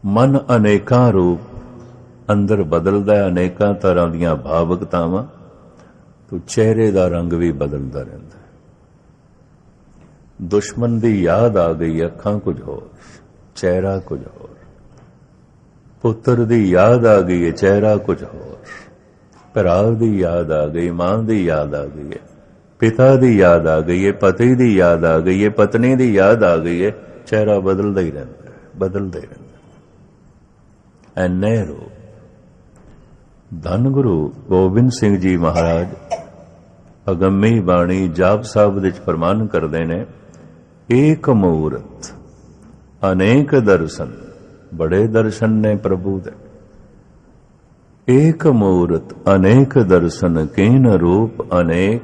मन अनेकां रूप अंदर बदलदा है, अनेकां तरह दीयां भावकतावां, तो चेहरे का रंग भी बदलता रहता है। दुश्मन की याद आ गई, अखां कुछ होर, चेहरा कुछ होर। पुत्र की याद आ गई है, चेहरा कुछ होर। भरा की याद आ गई, मां की याद आ गई है, पिता की याद आ गई है, पति की याद आ गई है, पत्नी की याद आ गई है, चेहरा बदलता ही रहता है, बदलता ही रहता है। एने रूप धन गुरु गोबिंद सिंह जी महाराज अगम्मी बाणी जाप साहब विच फरमान करते ने, एक मूरत अनेक दर्शन। बड़े दर्शन ने प्रभु दे। एक मूरत अनेक दर्शन, कीन रूप अनेक।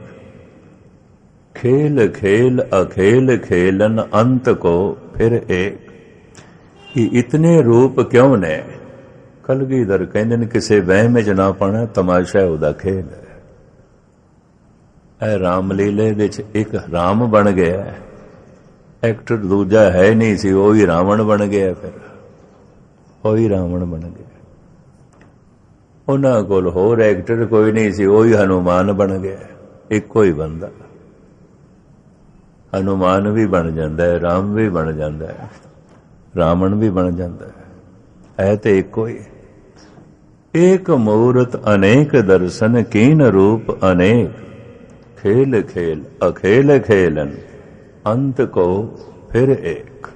खेल खेल अखेल खेलन, अंत को फिर एक। ये इतने रूप क्यों ने? कलगीधर कहंदे ने किसे वहम विच ना पाना, तमाशा उहदा खेल है। ए रामलीले विच एक राम बन गया, एक्टर दूजा है नहीं सी, वो ही रावण बन गया। फिर वो ही रावण बन गया। उन्हां कोल होर एक्टर कोई नहीं सी, वो ही हनुमान बन गया। इको ही बंदा हनुमान भी बन जाता है, राम भी बन जाता है, रावण भी बन जाता है तो इको ही। एक मूरत अनेक दर्शन, कीन रूप अनेक। खेल खेल अखेल खेलन, अंत को फिर एक।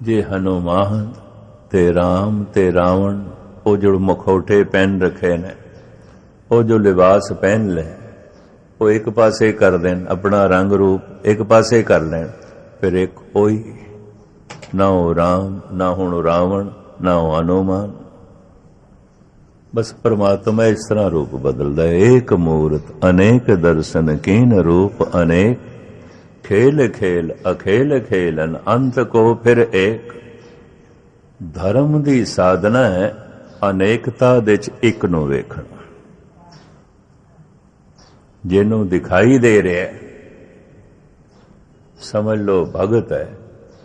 जे हनुमान ते राम ते रावण, वो जो मुखौटे पहन रखे ने, वो जो लिबास पहन ले, वो एक पासे कर देन, अपना रंग रूप एक पासे कर लें, फिर एक कोई ना हो राम, ना हो रावण, ना हो हनुमान। बस परमात्मा इस तरह रूप बदलता है। एक मूरत अनेक दर्शन, कीन रूप अनेक। खेल खेल अखेल खेलन, अंत को फिर एक। धर्म की साधना है अनेकता दे च एक नूं वेखना। जिन्हों दिखाई दे रहा है समझ लो भगत है।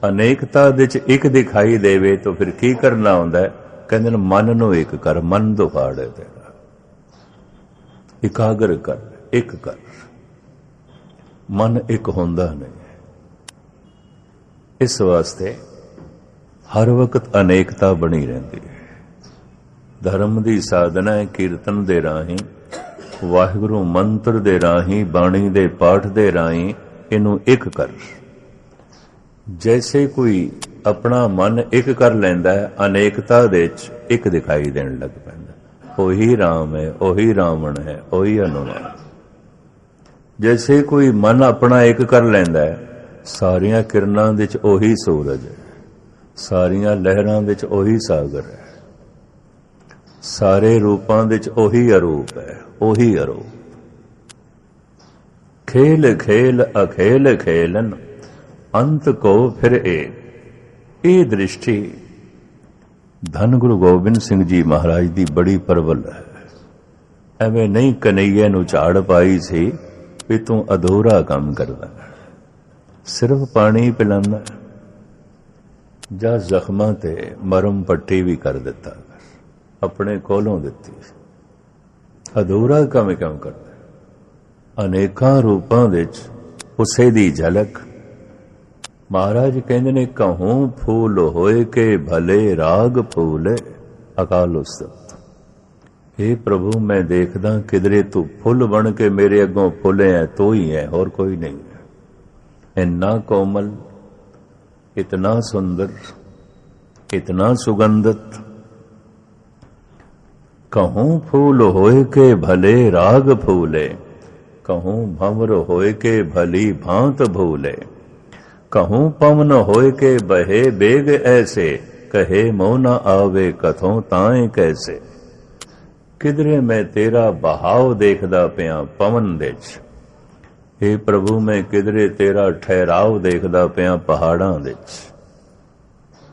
अनेकता दे च एक दिखाई देवे तो फिर की करना होंदा है? कहते हैं मन नूं एक कर, मन दुफाड़ है तेरा, इकागर कर, एक कर। मन एक होंदा नहीं। इस वास्ते हर वक्त अनेकता बनी रहती है। धर्म की साधना है कीर्तन दे राही, वाहिगुरु मंत्र दे राही, बाणी दे पाठ दे राही इनू एक कर। जैसे कोई अपना मन एक कर लेंदा है, अनेकता दे एक दिखाई देन लग पैंदा। ओही राम है, ओही रावण है, ओही हनुमान। जैसे कोई मन अपना एक कर लेंदा है, सारियां किरणां दे च ओही सूरज है, सारियां लहरां दे च ओही सागर है, सारे रूपां दे च ओही अरूप है, ओही अरूप। खेल खेल अखेल खेलन, अंत को फिर एक। ये दृष्टि धन गुरु गोबिंद सिंह जी महाराज की बड़ी प्रबल है। एवं नहीं कन्हैया नूं झाड़ पाई सी भी तू अधूरा काम करदा, सिर्फ पानी पिलांदा जा जख्मां ते मरम पट्टी भी कर दिता, अपने कोलों दिती। अधूरा काम क्यों करदा? अनेकां रूपां विच उसे दी झलक। महाराज कहते ने, कहूं फूल होए के भले राग फूले। अकाल उस्तत। हे प्रभु मैं देखदा किधरे तू फुल बन के मेरे अगों फुले है, तो ही है, और कोई नहीं है। इतना कोमल, इतना सुंदर, इतना सुगंधित। कहूं फूल होए के भले राग फूले, कहूं भंवर होए के भली भांत भूले। कहूं पवन होए के बहे बेग ऐसे, कहे मोह न आवे कथों ताए कैसे। किधरे मैं तेरा बहाव देखदा पिया पवन विच, हे प्रभु मैं किधरे तेरा ठहराव देखदा पिया पहाड़ां विच।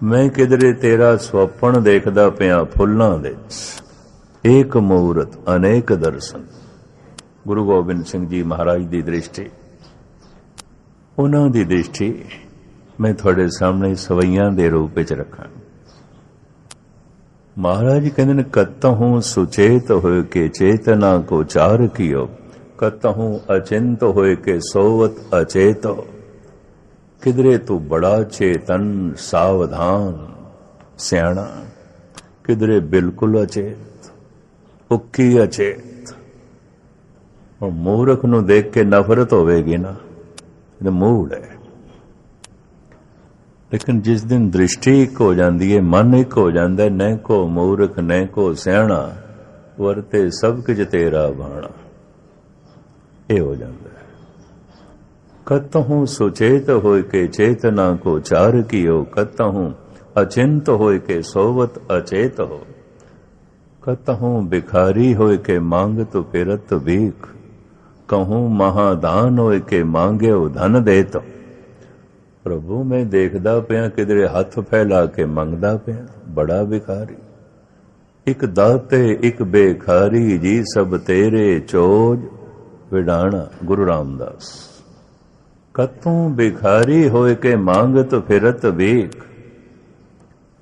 मैं किधरे तेरा स्वप्न देखदा पिया फुल्लां विच। एक मूरत अनेक दर्शन। गुरु गोबिंद सिंह जी महाराज की दृष्टि, उन्हां दी दृष्टि मैं थोड़े सामने सवैयां दे रूप विच रखां। महाराज कहते ने कतहूं सुचेत होए के चेतना को चार कियो, कतहूं अचिंत होए के सोवत अचेत। किधरे तू बड़ा चेतन सावधान सियाणा, किधरे बिल्कुल अचेत उक्की अचेत। और मूर्ख नूं देख के नफरत होवेगी ना, ये मूड है। लेकिन जिस दिन दृष्टि एक हो जाती है, मन एक हो जाता है, न को मूर्ख न को सियाणा, वरते सब कुछ तेरा भाणा, ये हो जाता है। कतहूं सुचेत होय के चेतना को चार कियो, कतहूं अचिंत होय के सोवत अचेत हो। कतहूं भिखारी होय के मांगत फिरत भीख, कहूं महादान होय के मांगे धन देत। प्रभु मैं देखदा पिया किधरे हथ फैला के मंगदा पिया, बड़ा भिखारी। एक दाते एक बेखारी जी सब तेरे चोज विडाणा। गुरु रामदास। कतूं भिखारी होए के मांगत फिरत भीख,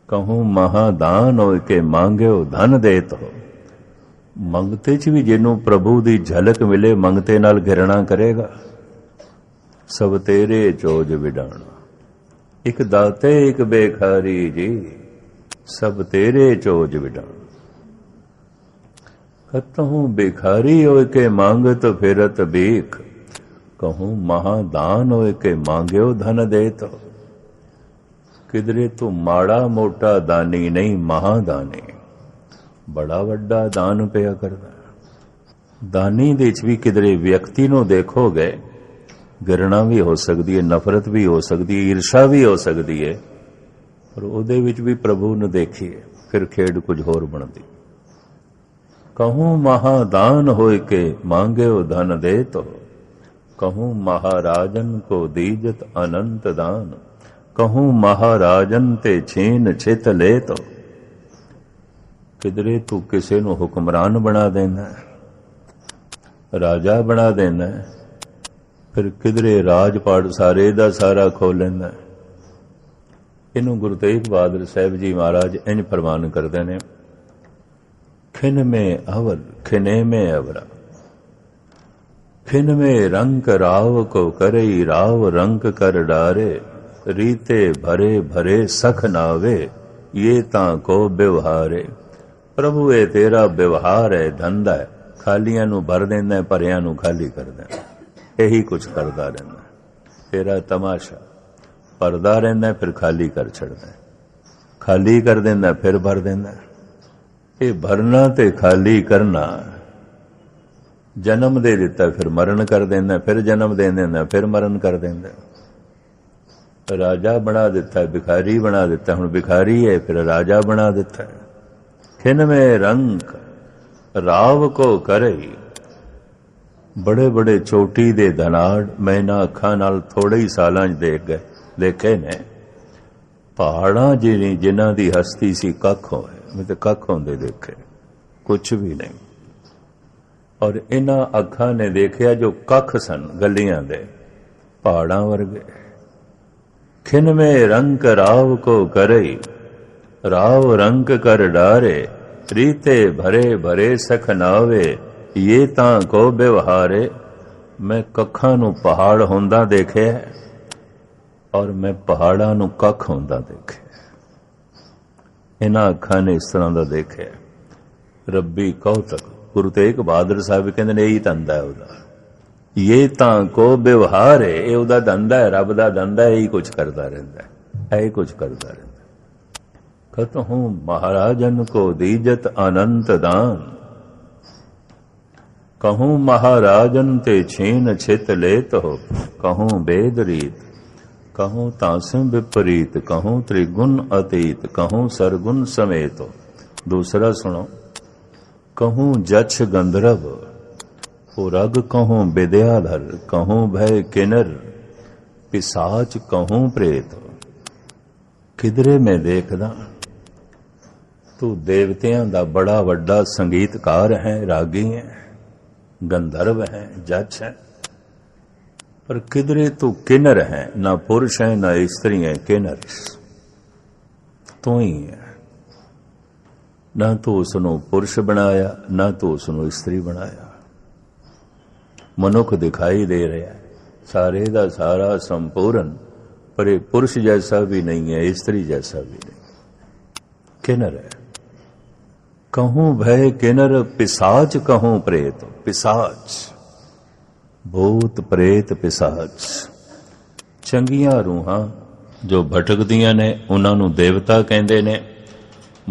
कहूं महादान होए के मांग्यो धन देत हो। मंगते च भी जिन्हों प्रभु दी झलक मिले, मंगते नाल घिरना करेगा। सब तेरे चोज विडाणा। एक दाते एक बेखारी जी सब तेरे चोज विडाणा। कतहूं भिखारी होए के मांगत फिरत भीख, कहूं महादान होए के मांग्यो धन देत। किधरे तू माड़ा मोटा दानी नहीं, महादानी, बड़ा वड्डा दान पिया करदा। दानी दे च भी किधरे व्यक्ति नूं देखोगे, घृणा भी हो सकती है, नफरत भी हो सकती है, ईर्षा भी हो सकती है, पर उहदे विच भी प्रभु ने देखिए, फिर खेड कुछ होर बनती। कहूं महादान होए के मांग्यो धन देत हो, कहूं महाराजन को दीजत अनंत दान। कहूं महाराजन ते छीन छित लेत। किधरे तू किसे नूं हुक्मरान बना देना, राजा बना देना, फिर किधरे राजपाट सारे दा सारा खो लेंदा। इनू गुरु तेग बहादुर साहब जी महाराज इंज फरमान करते ने, खिन में अवल खिने में अवरा, खिन में रंक राव को करई राव रंक कर डारे। रीते भरे भरे सख नावे, ये तां को व्यवहारे। प्रभु ये तेरा व्यवहार है, धंधा है, खालियां नू भर देंदा है, भरियां नू खाली कर देंदा, यही कुछ करता रहना। तेरा तमाशा भरदा रहना, फिर खाली कर छड़दा, खाली कर देंदा, फिर भर देंदा। ये भरना ते खाली करना, जन्म दे दिता फिर मरण कर देंदा, फिर जन्म दे देंदा, फिर मरण कर देंदा। राजा बना दिता, भिखारी बना दिता, हुण भिखारी है फिर राजा बना दिता। खिन में रंक राव को करई, बड़े बड़े चोटी दे धनाड़ मैं इन्हां अखां नाल थोड़े ही सालां देखे ने। पहाड़ां जिन्हां दी हस्ती सी कख होए, मैं तो कख होंदे देखे, कुछ भी नहीं। और इन्हां अखां ने देखिया जो कख सन गलियां दे, पहाड़ां वर्गे। खिन में रंक राव को करई, राव रंक कर डारे। रीते भरे भरे सख नावे, ये तां को व्यवहारे। मैं कखां नूं पहाड़ होंदा देखे, और मैं पहाड़ां नूं कख होंदा देखे। इन्हां अखां ने इस तरह दा देखे। रब्बी कौतक गुरु तेग बहादुर साहब कहंदे ने, यही धंधा है उहदा। ये तां को व्यवहार है, ये उहदा धंधा है, रब दा धंधा है, यही कुछ करता रहंदा है, यही कुछ करता रहंदा। कतहूं महाराजन को दीजत अनंत दान, कहूं महाराजन ते छीन छित लेत हो। कहूं वेद रीत, कहूं तासिम विपरीत, कहूं त्रिगुण अतीत, कहूं सरगुण समेत। दूसरा सुनो, कहूं जक्ष गंधर्व रग, कहूं विद्याधर, कहूं भय किन्नर, पिशाच कहूं प्रेत। किधरे मैं देखदा तू देवतियां दा बड़ा वड्डा संगीतकार है, रागी है, गंधर्व है, जक्ष है, पर किधरे तू किन्नर है, ना पुरुष है ना स्त्री है, किन्नर तू ही है। ਨਾ ਤੂੰ ਉਸ ਨੂੰ ਪੁਰਸ਼ ਬਣਾਇਆ, ਨਾ ਤੂੰ ਉਸ ਨੂੰ ਇਸਤਰੀ ਬਣਾਇਆ। ਮਨੁੱਖ ਦਿਖਾਈ ਦੇ ਰਿਹਾ ਸਾਰੇ ਦਾ ਸਾਰਾ ਸੰਪੂਰਨ, ਪਰ ਇਹ ਪੁਰਸ਼ ਜੈਸਾ ਵੀ ਨਹੀਂ ਹੈ, ਇਸਤਰੀ ਜੈਸਾ ਵੀ नहीं। किन्नर है कहूं भय किन्नर, पिसाच कहूं प्रेत। पिसाच भूत प्रेत पिसाच। चंगियां रूहां जो भटकदियां ने उन्हां नूं देवता कहंदे ने,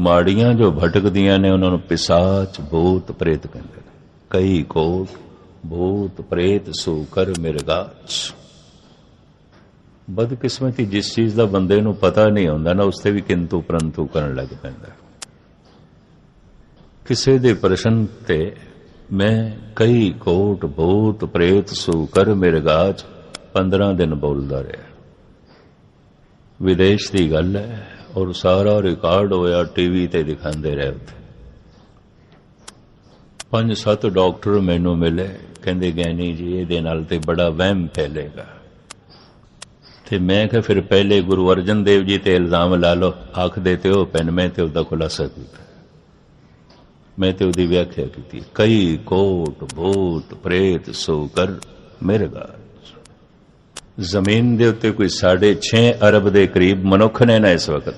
माड़ियां जो भटकदियां ने उन्हां नूं पिसाच भूत प्रेत कहंदे ने। कई कोट भूत प्रेत सूकर मिर्गाच। बदकिस्मती जिस चीज़ का बंदे नूं पता नहीं होंदा ना, उसते भी किंतु परंतु करन लग पैंदा। किसे दे प्रश्न ते मैं कई कोट भूत प्रेत सूकर मिर्गाच 15 दिन बोलदा रहा। विदेश की गल है और सारा रिकॉर्ड होया, टीवी ते दिखाते रहे। उत्थे 5-7 डॉक्टर मैनू मिले, कहंदे ज्ञानी जी इहदे नाल ते बड़ा वहम फैलेगा। ते मैं क्या फिर पहले गुरु अर्जन देव जी ते इल्जाम ला लो, आख देते हो पैन। मैं तो उसका खुलासा किया, मैं तो उसकी व्याख्या की। कई कोट भूत प्रेत सूकर मिर्गाच। जमीन दे उत्ते कोई 6.5 अरब के करीब मनुख ने ना इस वक्त,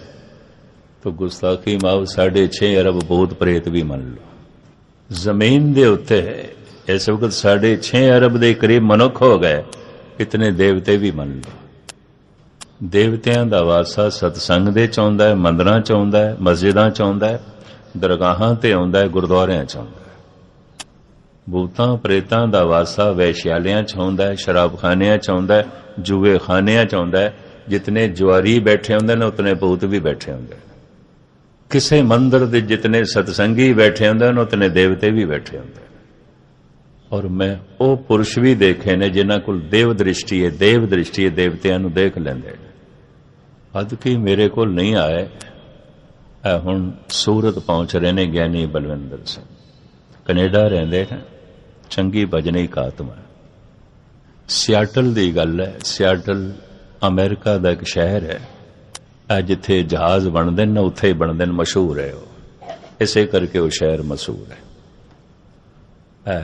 तो गुस्ताखी माव 6.5 अरब भूत प्रेत भी मन लो। जमीन दे उत्ते इस वक्त 6.5 अरब के करीब मनुख हो गए, कितने देवते भी मन लो। देवतियां दा वासा सतसंग दे च आउंदा है, मंदिरां च आउंदा है, मस्जिदां च आउंदा है, दरगाहां ते आउंदा है, गुरुद्वारियां च आउंदा है। भूतां प्रेतां दा वासा वैश्यालियां च आउंदा है, शराबखानियां च आउंदा है, जुए खानियां च आउंदा है। जितने जुआरी बैठे होंदे ने उतने भूत भी बैठे होंदे। किसे मंदिर दे जितने सतसंगी बैठे होंदे ने उतने देवते भी बैठे होंदे। और मैं वो पुरुष भी देखे ने जिन्हां कोल देव दृष्टि है, देव दृष्टि है, देवतियां नूं देख लैंदे। अद की मेरे को नहीं आए, हुण सूरत पहुंच रहे ने ज्ञानी बलविंदर सिंह, कनेडा रहिंदे ने, चंगी भजनिक आत्मा। सियाटल दी गल है, सियाटल अमेरिका दा एक शहर है, जिथे जहाज बनदे ने उत्थे ही बनदे ने, मशहूर है वो, इसे करके वो शहर मशहूर है।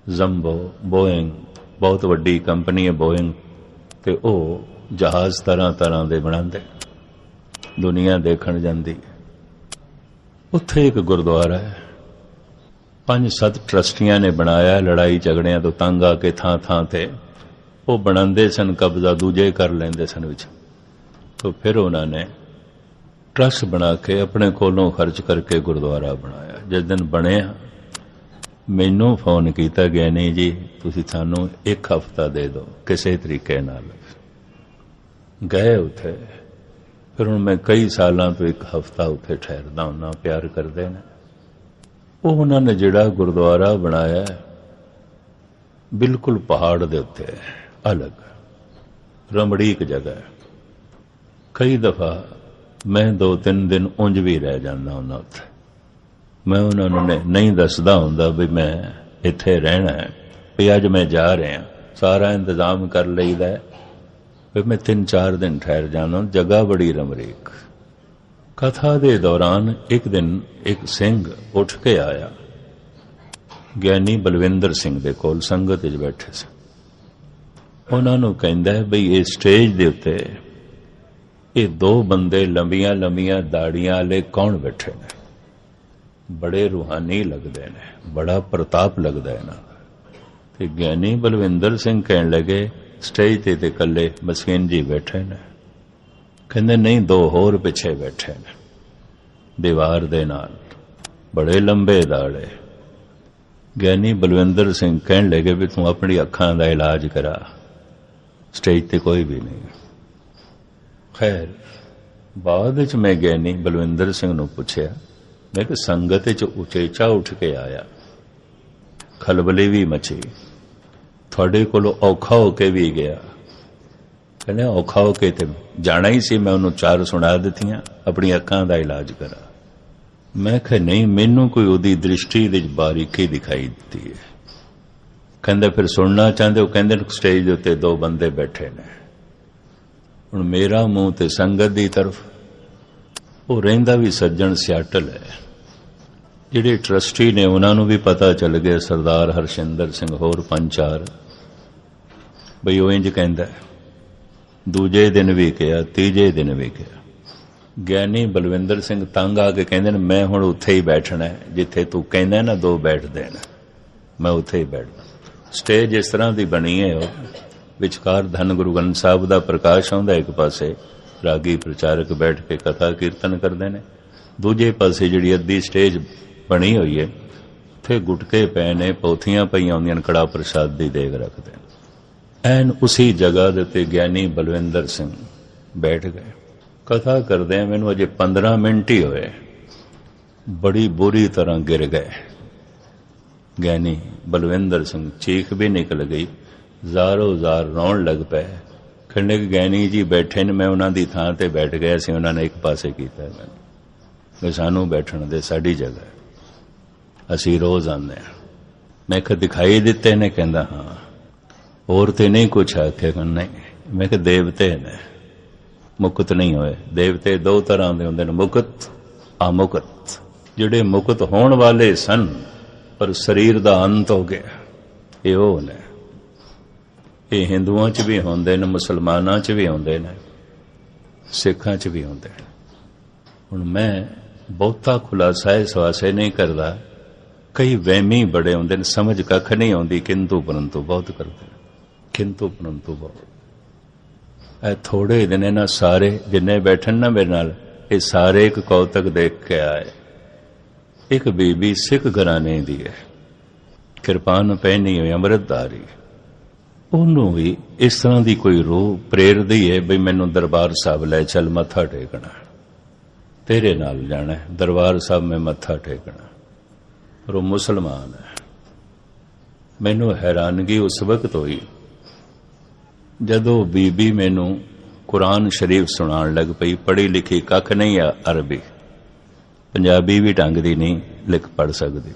जंबो बोइंग बहुत वड्डी कंपनी है बोइंग, ते ओ जहाज तरह तरह के बनाते, दुनिया देखण जांदी। उत्थे एक गुरुद्वारा है, 5-7 ट्रस्टियां ने बनाया। लड़ाई झगड़ियां तो तंग आके थां थां ते वो बनाते सन, कब्जा दूजे कर लेंदे सन विच। तो फिर उन्होंने ट्रस्ट बना के अपने कोलों खर्च करके गुरुद्वारा बनाया। जिस दिन बनया मैनू फोन किया, ज्ञानी जी तुसीं सानू 1 हफ्ता दे दो किसी तरीके नाल। गए उथे, फिर हुण मैं कई सालों तो 1 हफ्ता उत्थे ठहरदा हुंदा, प्यार करदे ने। वो उन्होंने जिहड़ा गुरुद्वारा बनाया बिल्कुल पहाड़ दे उत्ते, अलग रमड़ीक जगह है। कई दफा मैं 2-3 दिन उंज भी रह जांदा हुंदा उत्थे। मैं उन्होंने नहीं दसदा हुंदा भी मैं इत्थे रहना है, भी अज मैं जा रहा, सारा इंतजाम कर लईदा है, भी मैं 3-4 दिन ठहर जाना। जगह बड़ी रमरीक। कथा दे दौरान एक दिन एक सिंह उठ के आया, ज्ञानी बलविंदर सिंह दे कोल संगत विच बैठे सन। उन्होंने कहंदा है बई ये स्टेज दे उत्ते ये 2 बंदे लंबियां लंबियां दाड़ियां वाले कौन बैठे ने? बड़े रूहानी लगते हैं, बड़ा प्रताप लगता है ना। ते ज्ञानी बलविंदर सिंह कहन लगे स्टेज ते कले मसीन जी बैठे ने। कहंदे नहीं, 2 होर पिछे बैठे ने दीवार दे नाल, बड़े लंबे दाड़े। ज्ञानी बलविंदर सिंह कहन लगे भी तू अपनी अखां दा इलाज करा, स्टेज ते कोई भी नहीं। खैर बाद विच मैं ज्ञानी बलविंदर सिंह नूं पुछया, मैं कि संगत च उचेचा उठ के आया, खलबली भी मची, थोड़े कोलों औखा होके भी गया। कहने औखा होके ते जाना ही सी, मैं उन्होंने 4 सुना दित्तियां, अपनी अखां दा इलाज करा। मैं कहा नहीं, मैनू कोई उहदी दृष्टि दी बारीकी दिखाई दी है। कहंदे फिर सुनना चाहते हो? कहंदे स्टेज दे उत्ते 2 बंदे बैठे ने। हुण मेरा मुंह ते संगत दी तरफ, वो रहिंदा भी सज्जन सियाटल है, ਜਿਹੜੇ ਟਰਸਟੀ ਨੇ ਉਹਨਾਂ ਨੂੰ ਵੀ ਪਤਾ ਚੱਲ ਗਿਆ, ਸਰਦਾਰ ਹਰਸ਼ਿੰਦਰ ਸਿੰਘ ਹੋਰ 5-4, ਬਈ ਉਹ ਇੰਜ ਕਹਿੰਦਾ। ਦੂਜੇ ਦਿਨ ਵੀ ਕਿਹਾ, ਤੀਜੇ ਦਿਨ ਵੀ ਕਿਹਾ। ਗਿਆਨੀ ਬਲਵਿੰਦਰ ਸਿੰਘ ਤੰਗ ਆ ਕੇ ਕਹਿੰਦੇ ਨੇ, ਮੈਂ ਹੁਣ ਉੱਥੇ ਹੀ ਬੈਠਣਾ ਜਿੱਥੇ ਤੂੰ ਕਹਿੰਦਾ ਨਾ 2 ਬੈਠ ਦੇਣ, ਮੈਂ ਉੱਥੇ ਹੀ ਬੈਠਣਾ। ਸਟੇਜ ਇਸ ਤਰ੍ਹਾਂ ਦੀ ਬਣੀ ਹੈ, ਉਹ ਵਿਚਕਾਰ ਧੰਨ ਗੁਰੂ ਗ੍ਰੰਥ ਸਾਹਿਬ ਦਾ ਪ੍ਰਕਾਸ਼ ਆਉਂਦਾ, ਇੱਕ ਪਾਸੇ ਰਾਗੀ ਪ੍ਰਚਾਰਕ ਬੈਠ ਕੇ ਕਥਾ ਕੀਰਤਨ ਕਰਦੇ ਨੇ, ਦੂਜੇ ਪਾਸੇ ਜਿਹੜੀ ਅੱਧੀ ਸਟੇਜ ਬਣੀ ਹੋਈ ਹੈ ਉੱਥੇ ਗੁਟਕੇ ਪਏ ਨੇ, ਪੋਥੀਆਂ ਪਈਆਂ ਹੁੰਦੀਆਂ ਨੇ, ਕੜਾ ਪ੍ਰਸ਼ਾਦ ਦੀ ਦੇਗ ਰੱਖਦੇ ਨੇ। ਐਨ ਉਸੀ ਜਗ੍ਹਾ ਦੇ ਉੱਤੇ ਗਿਆਨੀ ਬਲਵਿੰਦਰ ਸਿੰਘ ਬੈਠ ਗਏ। ਕਥਾ ਕਰਦੇ ਆ, ਮੈਨੂੰ ਅਜੇ 15 ਮਿੰਟ ਹੀ ਹੋਏ, ਬੜੀ ਬੁਰੀ ਤਰ੍ਹਾਂ ਗਿਰ ਗਏ। ਗਿਆਨੀ ਬਲਵਿੰਦਰ ਸਿੰਘ ਚੀਖ ਵੀ ਨਿਕਲ ਗਈ, ਜ਼ਾਰੋ ਜ਼ਾਰ ਰੌਣ ਲੱਗ ਪਏ। ਕਹਿੰਦੇ ਕਿ ਗਿਆਨੀ ਜੀ ਬੈਠੇ ਨੇ, ਮੈਂ ਉਹਨਾਂ ਦੀ ਥਾਂ ਤੇ ਬੈਠ ਗਿਆ ਸੀ, ਉਹਨਾਂ ਨੇ ਇੱਕ ਪਾਸੇ ਕੀਤਾ ਮੈਨੂੰ, ਕਿ ਸਾਨੂੰ ਬੈਠਣ ਦੇ, ਸਾਡੀ ਜਗ੍ਹਾ, ਅਸੀਂ ਰੋਜ਼ ਆਉਂਦੇ ਹਾਂ। ਮੈਂ ਕਿਹਾ ਦਿਖਾਈ ਦਿੱਤੇ ਨੇ? ਕਹਿੰਦਾ ਹਾਂ। ਹੋਰ ਤੇ ਨਹੀਂ ਕੁਛ ਆਖਿਆ? ਨਹੀਂ। ਮੈਂ ਕਿਹਾ ਦੇਵਤੇ ਨੇ, ਮੁਕਤ ਨਹੀਂ ਹੋਏ। ਦੇਵਤੇ 2 ਤਰ੍ਹਾਂ ਦੇ ਹੁੰਦੇ ਨੇ, ਮੁਕਤ, ਅਮੁਕਤ। ਜਿਹੜੇ ਮੁਕਤ ਹੋਣ ਵਾਲੇ ਸਨ ਪਰ ਸਰੀਰ ਦਾ ਅੰਤ ਹੋ ਗਿਆ, ਇਹ ਉਹ ਨੇ। ਇਹ ਹਿੰਦੂਆਂ 'ਚ ਵੀ ਹੁੰਦੇ ਨੇ, ਮੁਸਲਮਾਨਾਂ 'ਚ ਵੀ ਹੁੰਦੇ ਨੇ, ਸਿੱਖਾਂ 'ਚ ਵੀ ਹੁੰਦੇ ਨੇ। ਹੁਣ ਮੈਂ ਬਹੁਤਾ ਖੁਲਾਸਾ ਇਸ ਵਾਸਤੇ ਨਹੀਂ ਕਰਦਾ, ਕਈ ਵਹਿਮੀ ਬੜੇ ਹੁੰਦੇ ਨੇ, ਸਮਝ ਕੱਖ ਨਹੀਂ ਆਉਂਦੀ, ਕਿੰਤੂ ਪਰੰਤੂ ਬਹੁਤ ਕਰਦੇ ਨੇ, ਕਿੰਤੂ ਪਰੰਤੂ ਬਹੁਤ। ਇਹ ਥੋੜੇ ਦਿਨ ਇਹਨਾਂ ਸਾਰੇ ਜਿੰਨੇ ਬੈਠਣ ਨਾ ਮੇਰੇ ਨਾਲ, ਇਹ ਸਾਰੇ ਇੱਕ ਕੌਤਕ ਦੇਖ ਕੇ ਆਏ। ਇੱਕ ਬੀਬੀ ਸਿੱਖ ਘਰਾਣੇ ਦੀ ਹੈ, ਕਿਰਪਾਨ ਪਹਿਨੀ ਹੋਈ, ਅੰਮ੍ਰਿਤਧਾਰੀ। ਉਹਨੂੰ ਵੀ ਇਸ ਤਰ੍ਹਾਂ ਦੀ ਕੋਈ ਰੂਹ ਪ੍ਰੇਰਦੀ ਹੈ, ਬਈ ਮੈਨੂੰ ਦਰਬਾਰ ਸਾਹਿਬ ਲੈ ਚੱਲ, ਮੱਥਾ ਟੇਕਣਾ, ਤੇਰੇ ਨਾਲ ਜਾਣਾ ਦਰਬਾਰ ਸਾਹਿਬ ਮੈਂ ਮੱਥਾ ਟੇਕਣਾ। ਪਰ ਉਹ ਮੁਸਲਮਾਨ ਹੈ। ਮੈਨੂੰ ਹੈਰਾਨਗੀ ਉਸ ਵਕਤ ਹੋਈ ਜਦੋਂ ਬੀਬੀ ਮੈਨੂੰ ਕੁਰਾਨ ਸ਼ਰੀਫ ਸੁਣਾਉਣ ਲੱਗ ਪਈ। ਪੜ੍ਹੀ ਲਿਖੀ ਕੱਖ ਨਹੀਂ ਆ, ਅਰਬੀ ਪੰਜਾਬੀ ਵੀ ਢੰਗ ਦੀ ਨਹੀਂ ਲਿਖ ਪੜ੍ਹ ਸਕਦੀ।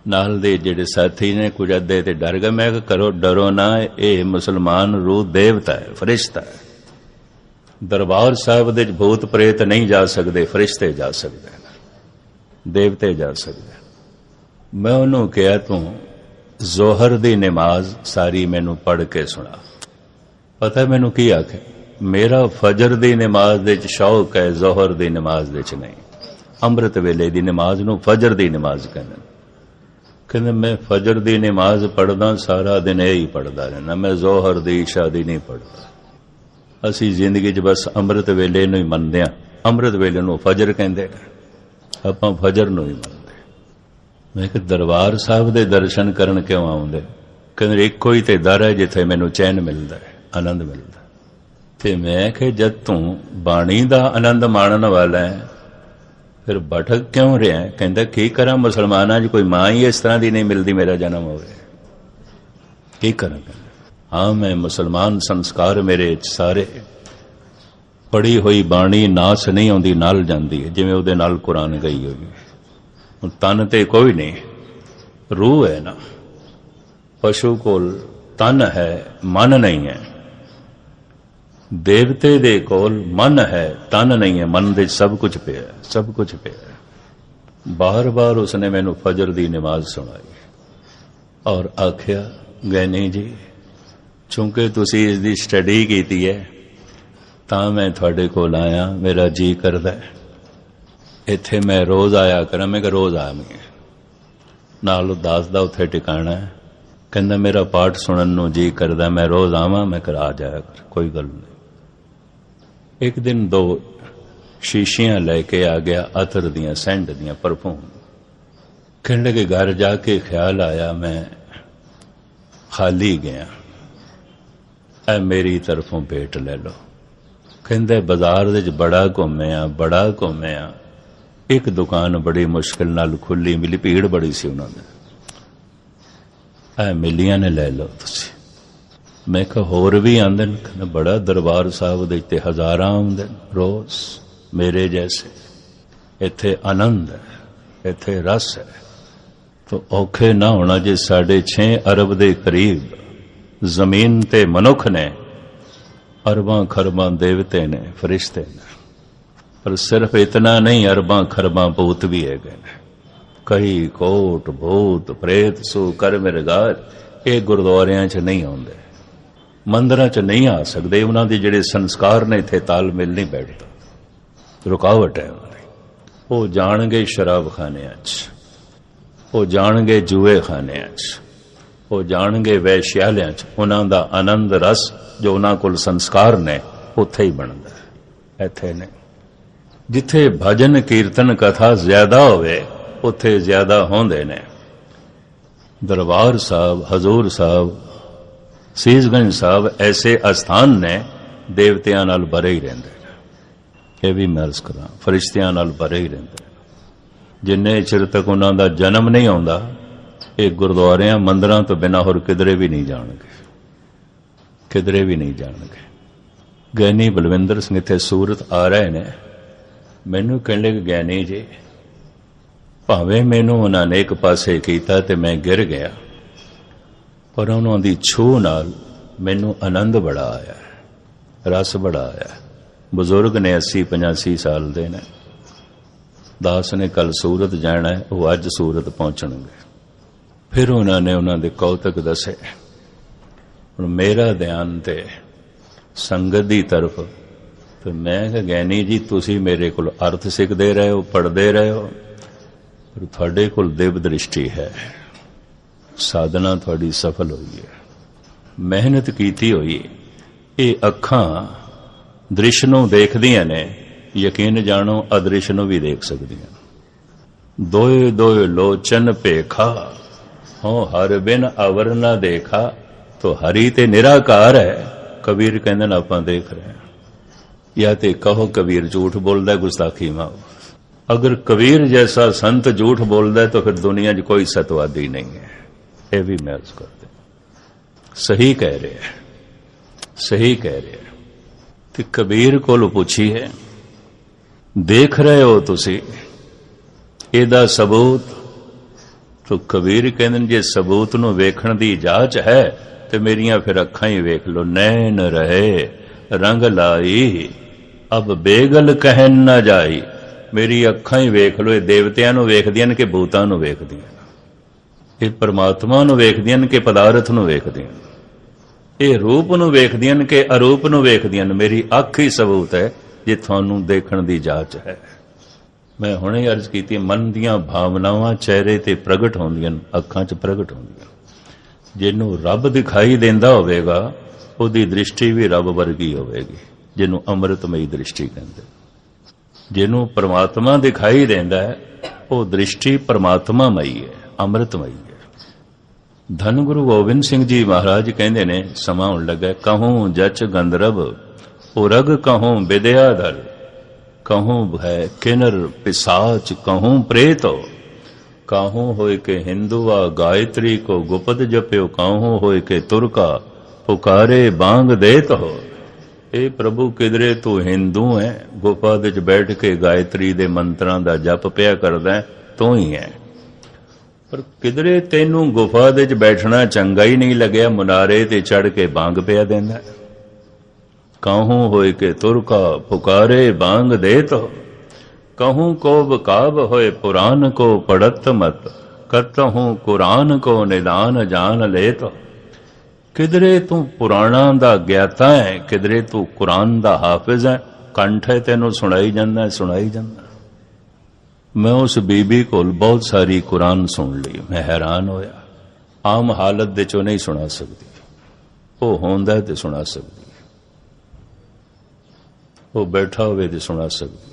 ਨਾਲ ਦੇ ਜਿਹੜੇ ਸਾਥੀ ਨੇ ਕੁਝ ਅੱਧੇ ਤੇ ਡਰ ਗਏ। ਮੈਂ ਕਿਹਾ ਕਰੋ, ਡਰੋ ਨਾ, ਇਹ ਮੁਸਲਮਾਨ ਰੂਹ ਦੇਵਤਾ ਹੈ, ਫਰਿਸ਼ਤਾ ਹੈ। ਦਰਬਾਰ ਸਾਹਿਬ ਦੇ ਭੂਤ ਪ੍ਰੇਤ ਨਹੀਂ ਜਾ ਸਕਦੇ, ਫਰਿਸ਼ਤੇ ਜਾ ਸਕਦੇ ਨੇ, ਦੇਵਤੇ ਜਾ ਸਕਦੇ। ਮੈਂ ਉਹਨੂੰ ਕਿਹਾ ਤੂੰ ਜ਼ੋਹਰ ਦੀ ਨਮਾਜ਼ ਸਾਰੀ ਮੈਨੂੰ ਪੜ੍ਹ ਕੇ ਸੁਣਾ। ਪਤਾ ਮੈਨੂੰ ਕੀ ਆਖੇ? ਮੇਰਾ ਫਜਰ ਦੀ ਨਮਾਜ਼ ਦੇ ਚ ਸ਼ੌਕ ਹੈ, ਜ਼ੋਹਰ ਦੀ ਨਮਾਜ਼ ਦੇ ਚ ਨਹੀਂ। ਅੰਮ੍ਰਿਤ ਵੇਲੇ ਦੀ ਨਮਾਜ਼ ਨੂੰ ਫਜਰ ਦੀ ਨਮਾਜ਼ ਕਹਿੰਦੇ। ਕਹਿੰਦੇ ਮੈਂ ਫਜਰ ਦੀ ਨਮਾਜ਼ ਪੜ੍ਹਦਾ, ਸਾਰਾ ਦਿਨ ਇਹ ਹੀ ਪੜ੍ਹਦਾ ਰਹਿਣਾ, ਮੈਂ ਜ਼ੋਹਰ ਦੀ ਇਸ਼ਾ ਦੀ ਨਹੀਂ ਪੜ੍ਹਦਾ। ਅਸੀਂ ਜ਼ਿੰਦਗੀ 'ਚ ਬਸ ਅੰਮ੍ਰਿਤ ਵੇਲੇ ਨੂੰ ਹੀ ਮੰਨਦੇ ਹਾਂ। ਅੰਮ੍ਰਿਤ ਵੇਲੇ ਨੂੰ ਫਜਰ ਕਹਿੰਦੇ, ਆਪਾਂ ਫਜਰ ਨੂੰ ਹੀ ਮੰਨਦੇ। ਮੈਂ ਕਿਹਾ ਦਰਬਾਰ ਸਾਹਿਬ ਦੇ ਦਰਸ਼ਨ ਕਰਨ ਕਿਉਂ ਆਉਂਦੇ? ਕਹਿੰਦੇ ਇੱਕੋ ਹੀ ਤੇ ਦਰ ਹੈ ਜਿੱਥੇ ਮੈਨੂੰ ਚੈਨ ਮਿਲਦਾ ਹੈ, ਆਨੰਦ ਮਿਲਦਾ। ਤੇ ਮੈਂ ਕਿਹਾ ਜਦ ਤੂੰ ਬਾਣੀ ਦਾ ਆਨੰਦ ਮਾਣਨ ਵਾਲਾ ਹੈ, ਫਿਰ ਭਟਕ ਕਿਉਂ ਰਿਹਾ? ਕਹਿੰਦਾ ਕੀ ਕਰਾਂ, ਮੁਸਲਮਾਨਾਂ 'ਚ ਕੋਈ ਮਾਂ ਹੀ ਇਸ ਤਰ੍ਹਾਂ ਦੀ ਨਹੀਂ ਮਿਲਦੀ, ਮੇਰਾ ਜਨਮ ਹੋਵੇ, ਕੀ ਕਰਾਂ? ਹਾਂ ਮੈਂ ਮੁਸਲਮਾਨ, ਸੰਸਕਾਰ ਮੇਰੇ ਸਾਰੇ। ਪੜ੍ਹੀ ਹੋਈ ਬਾਣੀ ਨਾਸ ਨਹੀਂ ਆਉਂਦੀ, ਨਾਲ ਜਾਂਦੀ ਹੈ, ਜਿਵੇਂ ਉਹਦੇ ਨਾਲ ਕੁਰਾਨ ਗਈ ਹੋਈ। ਹੁਣ ਤਨ ਤੇ ਕੋਈ ਨਹੀਂ, ਰੂਹ ਹੈ ਨਾ। ਪਸ਼ੂ ਕੋਲ ਤਨ ਹੈ, ਮਨ ਨਹੀਂ ਹੈ। ਦੇਵਤੇ ਦੇ ਕੋਲ ਮਨ ਹੈ, ਤਨ ਨਹੀਂ ਹੈ। ਮਨ ਦੇ ਸਭ ਕੁਝ ਪਿਆ, ਸਭ ਕੁਝ ਪਿਆ। ਬਾਰ-ਬਾਰ ਉਸਨੇ ਮੈਨੂੰ ਫਜਰ ਦੀ ਨਮਾਜ਼ ਸੁਣਾਈ ਔਰ ਆਖਿਆ ਗਿਆਨੀ ਜੀ, ਚੂੰਕਿ ਤੁਸੀਂ ਇਸ ਦੀ ਸਟੱਡੀ ਕੀਤੀ ਹੈ ਤਾਂ ਮੈਂ ਤੁਹਾਡੇ ਕੋਲ ਆਇਆ। ਮੇਰਾ ਜੀ ਕਰਦਾ ਇੱਥੇ ਮੈਂ ਰੋਜ਼ ਆਇਆ ਕਰਾਂ। ਮੈਂ ਕਿਹਾ ਰੋਜ਼ ਆਵਾਂਗੇ। ਨਾਲ ਉਦਾਸ ਦਾ ਉੱਥੇ ਟਿਕਾਣਾ ਹੈ। ਕਹਿੰਦਾ ਮੇਰਾ ਪਾਠ ਸੁਣਨ ਨੂੰ ਜੀ ਕਰਦਾ, ਮੈਂ ਰੋਜ਼ ਆਵਾਂ। ਮੈਂ ਕਰਾ ਜਾਇਆ ਕਰ, ਕੋਈ ਗੱਲ ਨਹੀਂ। ਇੱਕ ਦਿਨ 2 ਸ਼ੀਸ਼ੀਆਂ ਲੈ ਕੇ ਆ ਗਿਆ, ਅਤਰ ਦੀਆਂ, ਸੈਂਟ ਦੀਆਂ, ਪਰਫਿਊਮ। ਕਹਿਣ ਲੱਗੇ ਘਰ ਜਾ ਕੇ ਖਿਆਲ ਆਇਆ ਮੈਂ ਖਾਲੀ ਗਿਆ, ਐ ਮੇਰੀ ਤਰਫੋਂ ਭੇਟ ਲੈ ਲਓ। ਕਹਿੰਦੇ ਬਾਜ਼ਾਰ ਵਿੱਚ ਬੜਾ ਘੁੰਮਿਆ, ਇੱਕ ਦੁਕਾਨ ਬੜੀ ਮੁਸ਼ਕਿਲ ਨਾਲ ਖੁੱਲੀ ਮਿਲੀ, ਭੀੜ ਬੜੀ ਸੀ ਉਹਨਾਂ ਦੇ। ਐ ਮਿਲੀਆਂ ਨੇ, ਲੈ ਲਓ ਤੁਸੀਂ। ਮੈਂ ਕਿਹਾ ਹੋਰ ਵੀ ਆਉਂਦੇ ਨੇ? ਕਹਿੰਦਾ ਬੜਾ, ਦਰਬਾਰ ਸਾਹਿਬ ਦੇ ਤੇ ਹਜ਼ਾਰਾਂ ਆਉਂਦੇ ਰੋਜ਼, ਮੇਰੇ ਜੈਸੇ। ਇੱਥੇ ਆਨੰਦ ਹੈ, ਇੱਥੇ ਰਸ ਹੈ। ਤੋ ਔਖੇ ਨਾ ਹੋਣਾ ਜੇ 6.5 ਅਰਬ ਦੇ ਕਰੀਬ ਜ਼ਮੀਨ ਤੇ ਮਨੁੱਖ ਨੇ, ਅਰਬਾਂ ਖਰਬਾਂ ਦੇਵਤੇ ਨੇ, ਫਰਿਸ਼ਤੇ ਨੇ। ਪਰ ਸਿਰਫ ਇਤਨਾ ਨਹੀਂ, ਅਰਬਾਂ ਖਰਬਾਂ ਭੂਤ ਵੀ ਹੈਗੇ ਨੇ। कई कोट भूत प्रेत सू कर मिरगार, ये गुरुद्वारियां च नहीं आउंदे, मंदिरां च नहीं आ सकते। उन्हां दे जिहड़े संस्कार ने इत्थे तालमेल नहीं बैठदा, रुकावट है उन्हां दी। वो जाणगे शराब खानियां च, वो जाणगे जूए खानियां च, वो जाणगे वैश्यालियां च। उन्हां दा आनंद रस जो उन्हां कोल संस्कार ने उत्थे ही बनदा है, इत्थे नहीं। जिथे भजन कीर्तन कथा ज्यादा होवे उत्थे ज्यादा होंदे ने। दरबार साहब, हजूर साहब, सीसगंज साहब ऐसे अस्थान ने देवतियां नाल भरे ही रहिंदे ने। ये भी मैं अर्ज करां, फरिश्तियां नाल भरे ही रहिंदे ने। जिन्ने चिर तक उन्हां दा जन्म नहीं आउंदा, ये गुरुद्वारियां मंदिरां तो बिना होर किधरे भी नहीं जाणगे, किधरे भी नहीं जाणगे। गैनी बलविंदर सिंह इत्थे सूरत आ रहे ने, मैनू कहण लगे ज्ञानी जी, भावें मैनू उन्हां ने एक पासे कीता ते मैं गिर गया, पर उन्हां दी छूह नाल मैनू आनंद बड़ा आया, रस बड़ा आया। बुजुर्ग ने 80-85 साल दे ने। दास ने कल सूरत जाना है, वो अज सूरत पहुंचणगे। फिर उन्होंने उन्हां दे कौतक दसे। हुण मेरा ध्यान ते संगत दी तरफ, तो मैं कहा ज्ञानी जी तुसी मेरे को अर्थ सिखते रहे हो, पढ़ते रहे हो, पर थोड़े को दिव्य दृष्टि है, साधना थोड़ी सफल हुई है, मेहनत कीती हुई। ये अखां दृश्य नूं देखदियां ने, यकीन जानो अदृश्य नूं भी देख सकदियां। दोए दोए लोचन पेखा, हो हर बिन अवर ना देखा। तो हरि ते निराकार है, कबीर कहंदे ने आपां देख रहे हैं। या ते कहो कबीर झूठ बोलदा, गुस्ताखी माओ। अगर कबीर जैसा संत झूठ बोलदा है तो फिर दुनिया च कोई सतवादी नहीं है। ये भी मैं अर्ज करते, सही कह रहे हैं, सही कह रहे हैं। ते कबीर कोल पुछिए, देख रहे हो तुसी, एदा सबूत? तो कबीर कहंदे जे सबूत नूं वेखण दी जांच है ते मेरियां फिर अखां ही वेख लो। नैन रहे रंग लाई, अब बेगल कहन न जाई। मेरी अखां ही वेख लो, ये देवतियां नूं वेखदियां ने कि भूतां नूं वेखदियां, ये परमात्मा नूं वेखदियां ने कि पदार्थ नूं वेखदियां, ये रूप नूं वेखदियां ने कि अरूप नूं वेखदियां ने। मेरी अख ही सबूत है जे तुहानूं देखण दी जांच है। मैं हुणे अर्ज कीती, मन दीयां भावनावां चेहरे ते प्रगट होंदियां, अखां च प्रगट होंदियां। जिन्नू रब दिखाई देंदा होवेगा, उहदी दृष्टि भी रब वर्गी होवेगी, जिन्नू अमृतमयी दृष्टि कहंदे। जिन्नू परमात्मा दिखाई देंदा है, वो दृष्टि परमात्मामयी है, अमृतमयी है। धन गुरु गोबिंद सिंह जी महाराज कहंदे ने, समा होण लगा, कहूं जच गंधर्व उरग, कहूं विद्याधर, कहूं है किन्नर पिशाच, कहूं प्रेत, काहूं होए के हिंदुआ गायत्री को गुपत जप्यो, काहूं होए के तुरका पुकारे बांग देत हो। ए प्रभु किधरे तू हिंदू है, गुफा विच बैठ के गायत्री दे मंत्रां दा जप पिया करदा है, तू ही है। पर किधरे तेनू गुफा विच बैठना चंगा ही नहीं लग्या, मुनारे ते चढ़ के बांग पिया देंदा है। काहूं होए के तुरका पुकारे बांग देत हो, कहूं को बकाब होए पुराण को पढ़त मत, करतहूं कुरान को निदान जान लेत। किधरे तू पुराणा दा ज्ञाता है, किधरे तू कुरान दा हाफिज है, कंठ है तेनू सुनाई जांदा, सुनाई जांदा। मैं उस बीबी कोल बहुत सारी कुरान सुन ली, मैं हैरान होया। आम हालत दे चो नहीं सुना सकती, वो होंदा है ते सुना सकती, वो बैठा हुए ते सुना सकती।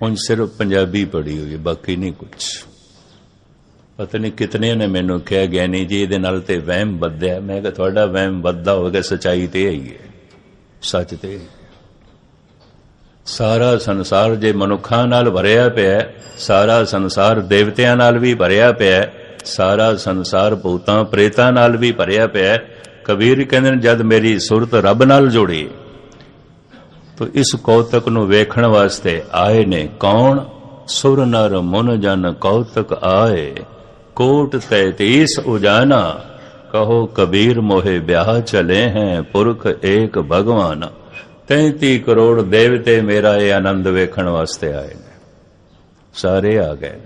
उन सिर्फ पंजाबी पढ़ी हुई, बाकी नहीं कुछ। पता नहीं कितने ने मैनू कहा, ज्ञानी जी ये नाल ते वहम बद्या। मैं कहा तुहाडा वहम बद्दा होगा, सच्चाई ते ही है, सच ते ही। सारा संसार जे मनुखां नाल भरिया पिया, सारा संसार देवतियां नाल भी भरिया पिया, सारा संसार भूतां प्रेतां नाल भी भरिया पिया। कबीर कहंदे ने जद मेरी सुरत रब नाल जुड़ी तो इस कौतक नूं वेखण वास्ते आए ने कौन? सुर नर मुन जन कौतक आए, कोट 33 उजाना, कहो कबीर मोहे ब्याह चले हैं, पुरख एक भगवान। 33 करोड़ देवते मेरा ये आनंद वेखण वास्ते आए ने। सारे आ गए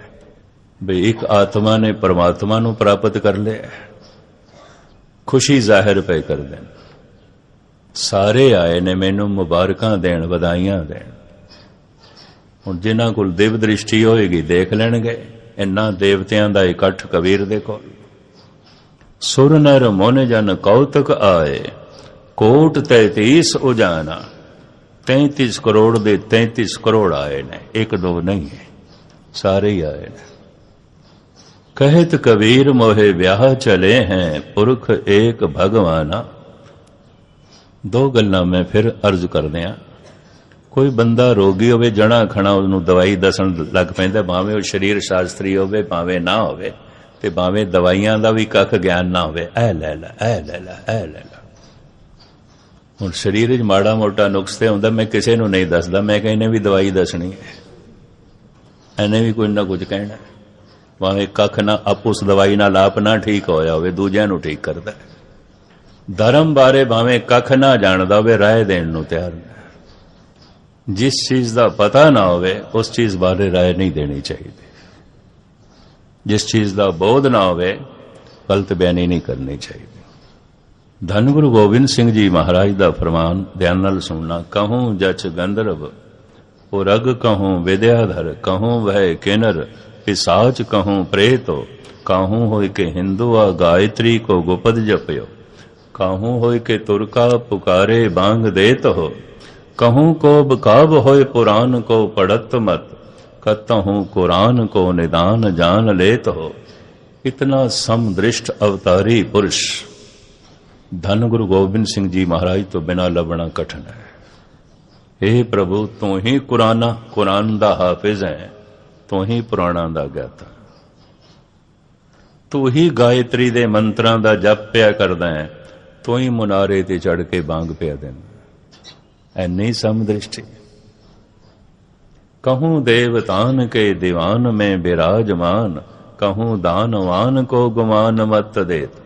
बई एक आत्मा ने परमात्मा नूं प्राप्त कर लिया, खुशी जाहिर पे कर देन। सारे आए ने मैनू मुबारकां देण, वधाइयां देण। हुण जिन्हां कोल दिव दृष्टि होएगी देख लैणगे इन्ना देवतियां दा इकट्ठ कबीर दे कोल। सुर नर मुन जन कौतक आए, कोट 33 उजाना। 33 करोड़ दे 33 करोड़ आए ने, एक दो नहीं है, सारे ही आए ने। कहत कबीर मोहे ब्याह चले हैं, पुरख एक भगवाना। दो गल्लां मैं फिर अर्ज करदियां। कोई बंदा रोगी होवे, जणा खणा उहनूं दवाई दसन लग पैंदा, भावें वो शरीर शास्त्री होवे भावें ना होवे, ते भावें दवाइयां दा भी कख ज्ञान ना होवे। ऐ लै ला, ऐ लै ला, ऐ लै ला। हुण शरीर च माड़ा मोटा नुक्स ते हुंदा, मैं किसे नूं नहीं दसदा, मैं कहने भी दवाई दसनी है, इहने भी कुछ ना कुछ कहना। भावें कख ना आप उस दवाई नाल आप ना ठीक होया होवे, दूजिआं नूं ठीक करदा। धर्म बारे भावें कख ना जाणदा होवे, राय देण नूं तैयार नहीं। जिस चीज का पता ना होवे उस चीज बारे राय नहीं देनी चाहिए। जिस चीज का बोध ना होवे गलत बयानी नहीं करनी चाहिए। धन गुरु गोबिंद सिंह जी महाराज का फरमान ध्यान नाल सुनना। कहूं जच गंधर्व ओ रग, कहूं विद्याधर, कहूं वह किन्नर, पिशाच कहूं प्रेतो, कहूं होय के हिंदू आ गायत्री को गुपद जपयो, कहूं होय के तुरका पुकारे बांग देत हो, कहूं को बकाब होय पुराण को पढ़त मत, कतहूं कुरान को निदान जान लेत हो। इतना समदृष्ट अवतारी पुरुष धन गुरु गोबिंद सिंह जी महाराज तो बिना लभना कठिन है। हे प्रभु तू ही कुरान दा हाफिज है, तू ही पुराणा दा ज्ञाता, तू ही गायत्री दे मंत्रां दा जप पिया करदा है, तू ही मुनारे ते चढ़ के बांग पिया देंदा। ऐनी समदृष्टि। कहूं देवतान के दीवान में विराजमान, कहूं दानवान को गुमान मत देत।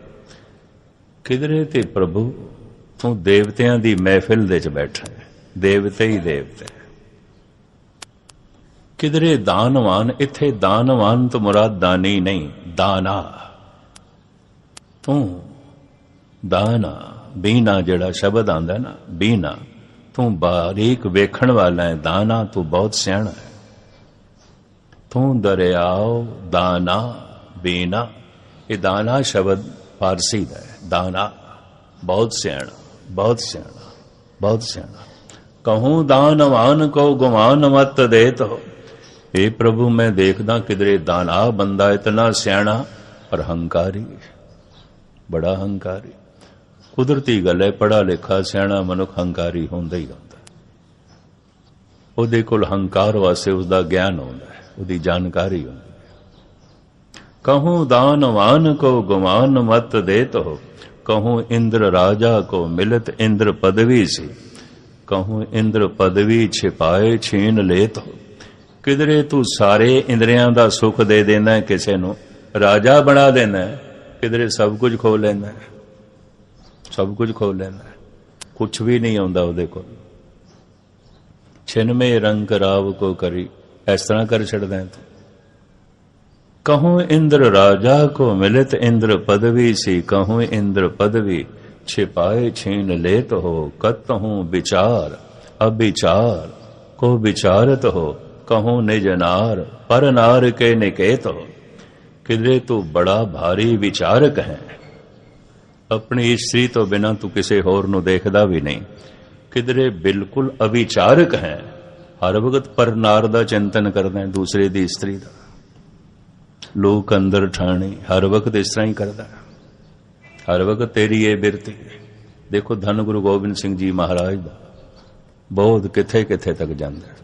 किधरे ते प्रभु तू देवतियां दी महफिल दे च बैठा है, देवते ही देवते। किधरे दानवान, इत्थे दानवान तो मुराद दानी नहीं, दाना। तू दाना, बीना जड़ा शब्द आंदा ना, बीना, तू बारीक वेखण वाला है। दाना तू बहुत सियाणा है। तू दरियाओ, दाना, बीना, ये दाना शब्द फारसी का है। दाना बहुत सियाणा, बहुत सियाणा, बहुत सियाणा। कहूं दानवान को गुमान मत देत हो। हे प्रभु मैं देखदा किधरे दाना बंदा इतना सियाणा पर हंकारी, बड़ा हंकारी। कुदरती गल है, पढ़ा लिखा सियाणा मनुख हंकारी होंदा ही होंदा। उहदे कोल हंकार वास्ते उसका ज्ञान होंदा है, उसकी जानकारी होंदी है। कहूं दानवान को गुमान मत देत हो, कहूं इंद्र राजा को मिलत इंद्र पदवी सी, कहूं इंद्र पदवी छिपाए छीन लेत हो। किधरे तू सारे इंद्रियां दा सुख दे देना है, किसे नूं राजा बना देना है, किधरे सब कुछ खो लेना है, सब कुछ खो लेना है, कुछ भी नहीं आंदा उहदे कोल। छिनमे रंग राव को करी, इस तरह कर छड़दा है तू। कहूं इंद्र राजा को मिलत इंद्र पदवी सी, कहूं इंद्र पदवी छिपाए छीन लेत हो। कतहूं विचार अविचार को विचारत हो, कहूं निज नार पर नार के निकेत हो। किधरे तू बड़ा भारी विचारक है, अपनी स्त्री तो बिना तू किसी होर नूं देखदा भी नहीं। किधरे बिल्कुल अविचारक है, हर वक्त पर नार दा चिंतन करदा है, दूसरे दी स्त्री दा। लोक अंदर ठाणी हर वक्त इस तरह ही करदा है, हर वक्त तेरी ये बिरती। देखो धन गुरु गोबिंद सिंह जी महाराज दा बोध किथे किथे तक जांदा है।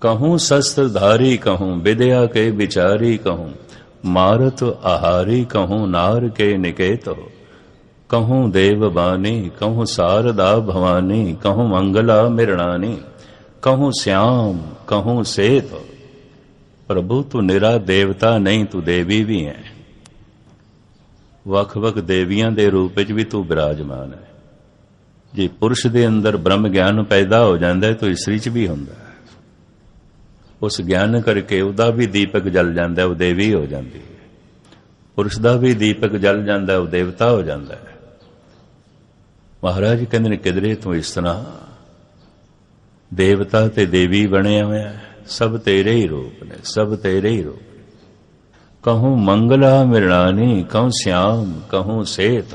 कहूं शस्त्रधारी, कहूं विद्या के विचारी, कहूं मारत आहारी, कहूं नार के निकेत हो। कहूं देवबानी, कहूं शारदा भवानी, कहूं मंगला मृणानी, कहूं श्याम, कहूं सेत हो। प्रभु तू निरा देवता नहीं, तू देवी भी है। वख वख देवियां दे रूप विच भी तू विराजमान है। जे पुरुष दे अंदर ब्रह्म ज्ञान पैदा हो जाता है तो स्त्री च भी होंदा है। ਉਸ ਗਿਆਨ ਕਰਕੇ ਉਹਦਾ ਵੀ ਦੀਪਕ ਜਲ ਜਾਂਦਾ, ਉਹ ਦੇਵੀ ਹੋ ਜਾਂਦੀ ਹੈ। ਪੁਰਸ਼ ਦਾ ਵੀ ਦੀਪਕ ਜਲ ਜਾਂਦਾ, ਉਹ ਦੇਵਤਾ ਹੋ ਜਾਂਦਾ ਹੈ। ਮਹਾਰਾਜ ਕਹਿੰਦੇ ਨੇ ਕਿਧਰੇ ਤੂੰ ਇਸ ਤਰ੍ਹਾਂ ਦੇਵਤਾ ਤੇ ਦੇਵੀ ਬਣਿਆ ਹੋਇਆ, ਸਭ ਤੇਰੇ ਹੀ ਰੂਪ ਨੇ, ਸਭ ਤੇਰੇ ਹੀ ਰੂਪ। कहूं मंगला मृणानी, कहूं श्याम, कहूं सेत।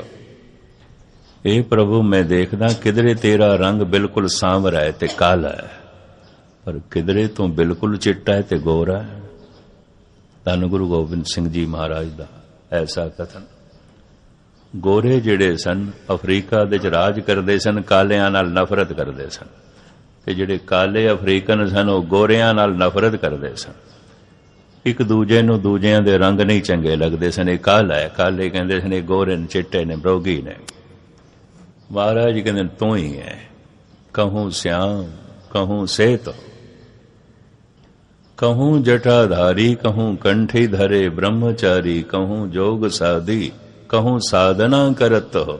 ਇਹ ਪ੍ਰਭੂ ਮੈਂ ਦੇਖਦਾ ਕਿਧਰੇ ਤੇਰਾ ਰੰਗ ਬਿਲਕੁਲ ਸਾਂਵਰਾ ਹੈ ਤੇ ਕਾਲਾ ਹੈ, ਪਰ ਕਿਧਰੇ ਤੂੰ ਬਿਲਕੁਲ ਚਿੱਟਾ ਹੈ ਤੇ ਗੋਰਾ ਹੈ। ਧੰਨ ਗੁਰੂ ਗੋਬਿੰਦ ਸਿੰਘ ਜੀ ਮਹਾਰਾਜ ਦਾ ਐਸਾ ਕਥਨ। ਗੋਰੇ ਜਿਹੜੇ ਸਨ ਅਫਰੀਕਾ ਦੇ ਚ ਰਾਜ ਕਰਦੇ ਸਨ, ਕਾਲਿਆਂ ਨਾਲ ਨਫ਼ਰਤ ਕਰਦੇ ਸਨ, ਤੇ ਜਿਹੜੇ ਕਾਲੇ ਅਫਰੀਕਨ ਸਨ ਉਹ ਗੋਰਿਆਂ ਨਾਲ ਨਫ਼ਰਤ ਕਰਦੇ ਸਨ। ਇੱਕ ਦੂਜੇ ਨੂੰ ਦੂਜਿਆਂ ਦੇ ਰੰਗ ਨਹੀਂ ਚੰਗੇ ਲੱਗਦੇ ਸਨ। ਇਹ ਕਾਲਾ ਹੈ, ਕਾਲੇ ਕਹਿੰਦੇ ਸਨ, ਇਹ ਗੋਰੇ ਨੇ, ਚਿੱਟੇ ਨੇ, ਬਰੋਗੀ ਨੇ। ਮਹਾਰਾਜ ਕਹਿੰਦੇ ਤੂੰ ਹੀ ਹੈ। कहूं श्याम, कहूं सेत, कहूं जटाधारी, कहूं कंठी धरे ब्रह्मचारी, कहूं जोग साधी, कहूं साधना करत हो।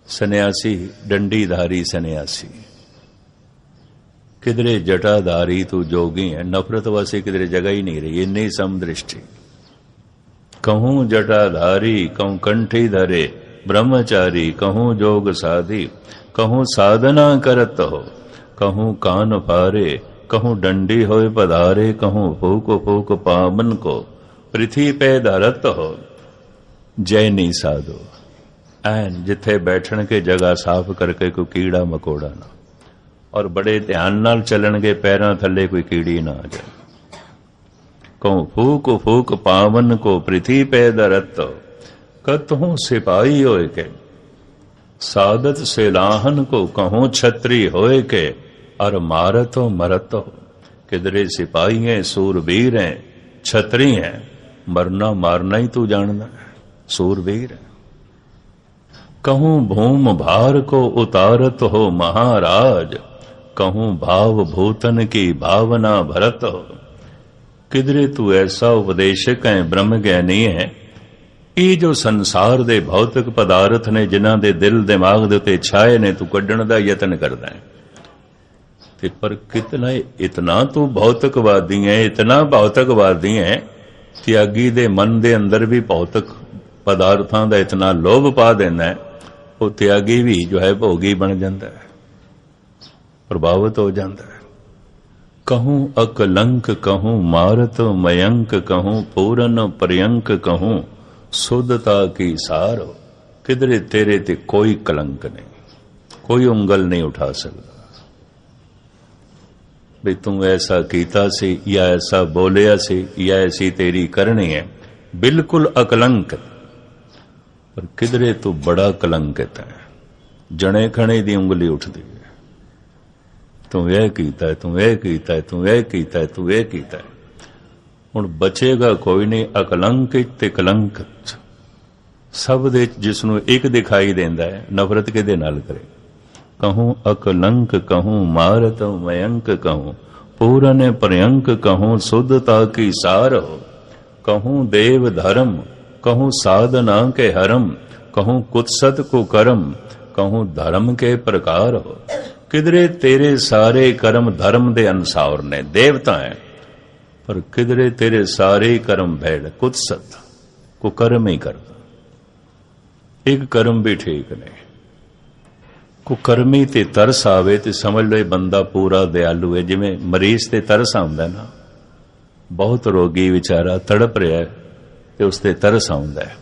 सन्यासी, डंडीधारी सन्यासी, किधरे जटाधारी तू जोगी है, नफरत वासी किधरे जगह ही नहीं रही, इन्नी समदृष्टि। कहूं जटाधारी, कहूं कंठी धरे ब्रह्मचारी, कहूं जोग साधी, कहूं साधना करत हो। कहूं कान फारे, कहूं डंडी होए पधारे, कहूं फूक फूक पावन को पृथ्वी पे धरत हो। जैनी साधो, ऐन जिथे बैठण के जगह साफ करके कोई कीड़ा मकोड़ा ना, और बड़े ध्यान नाल चलणगे, पैरां थल्ले कोई कीड़ी ना आ जाए। कहूं फूक फूक पावन को पृथ्वी पे धरत हो। कतहूं सिपाही होए के सादत से लाहन को, कहूं छत्री होए के और मारत हो मरत हो। किधरे सिपाही हैं, सूरवीर हैं, छत्री हैं, मरना मारना ही तू जानना है, सूरवीर है। कहूं भूम भार को उतारत हो महाराज, कहूं भाव भूतन की भावना भरत हो। किधरे तू ऐसा उपदेशक है, ब्रह्म ज्ञानी है। ਇਹ ਜੋ ਸੰਸਾਰ ਦੇ ਭੌਤਿਕ ਪਦਾਰਥ ਨੇ, ਜਿਨ੍ਹਾਂ ਦੇ ਦਿਲ ਦਿਮਾਗ ਦੇ ਉੱਤੇ ਛਾਏ ਨੇ, ਤੂੰ ਕੱਢਣ ਦਾ ਯਤਨ ਕਰਦਾ ਹੈ। ਤੇ ਪਰ ਕਿਤਨਾ ਇਤਨਾ ਤੂੰ ਭੌਤਿਕਵਾਦੀ ਹੈ, ਇਤਨਾ ਭੌਤਿਕਵਾਦੀ ਹੈ, ਤਿਆਗੀ ਦੇ ਮਨ ਦੇ ਅੰਦਰ ਵੀ ਭੌਤਿਕ ਪਦਾਰਥਾਂ ਦਾ ਇਤਨਾ ਲੋਭ ਪਾ ਦਿੰਦਾ ਹੈ, ਉਹ ਤਿਆਗੀ ਵੀ ਜੋ ਹੈ ਭੋਗੀ ਬਣ ਜਾਂਦਾ ਹੈ, ਪ੍ਰਭਾਵਿਤ ਹੋ ਜਾਂਦਾ ਹੈ। कहूं अकलंक, कहूं मारत मयंक, कहूं पूरन पर्यंक, कहूं शुद्धता की सार। किधरे तेरे ते कोई कलंक नहीं, कोई उंगल नहीं उठा सकता भी तू ऐसा कीता सी या ऐसा बोलिया सी या ऐसी तेरी करनी है। बिल्कुल अकलंक, पर किधरे तू बड़ा कलंकित है, जने खने दी उंगली उठती है। तू यह कीता है, तू यह कीता है, तू यह कीता है, तू यह कीता है। हुण बचेगा कोई नहीं अकलंकित ते कलंकित। सब दे जिसनों एक दिखाई देंदा है, नफरत किहदे नाल करे। कहूं अकलंक, कहूं मारत मयंक, कहूं पूरन पर्यंक, कहूं शुद्धता की सार हो। कहूं देव धर्म, कहूं साधना के हरम, कहूं कुत्सत को करम, कहूं धर्म के प्रकार हो। किधरे तेरे सारे कर्म धर्म दे अनुसार ने, देवता है, पर किधरे तेरे सारे कर्म भेड़ कुत्सत को कर्म ही करता। एक कर्म भी ठीक नहीं। को कर्मी ते तरस आवे ते समझ लो बंदा पूरा दयालु है। जिवें मरीज ते तरस आउंदा ना, बहुत रोगी विचारा तड़प रहा है ते उस ते तरस आउंदा है।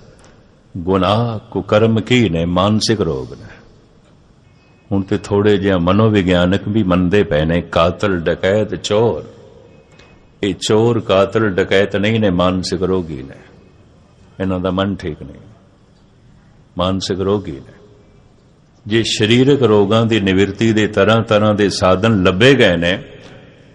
गुनाह को कर्म की ने, मानसिक रोग ने। ਹੁਣ ਤੇ ਥੋੜੇ ਜਿਹਾ ਮਨੋਵਿਗਿਆਨਕ ਵੀ ਮੰਨਦੇ ਪਏ ਨੇ, ਕਾਤਲ ਡਕੈਤ ਚੋਰ, ਇਹ ਚੋਰ ਕਾਤਲ ਡਕੈਤ ਨਹੀਂ ਨੇ, ਮਾਨਸਿਕ ਰੋਗੀ ਨੇ, ਇਹਨਾਂ ਦਾ ਮਨ ਠੀਕ ਨਹੀਂ, ਮਾਨਸਿਕ ਰੋਗੀ ਨੇ। ਜੇ ਸਰੀਰਕ ਰੋਗਾਂ ਦੀ ਨਿਵਰਤੀ ਦੇ ਤਰ੍ਹਾਂ ਤਰ੍ਹਾਂ ਦੇ ਸਾਧਨ ਲੱਭੇ ਗਏ ਨੇ,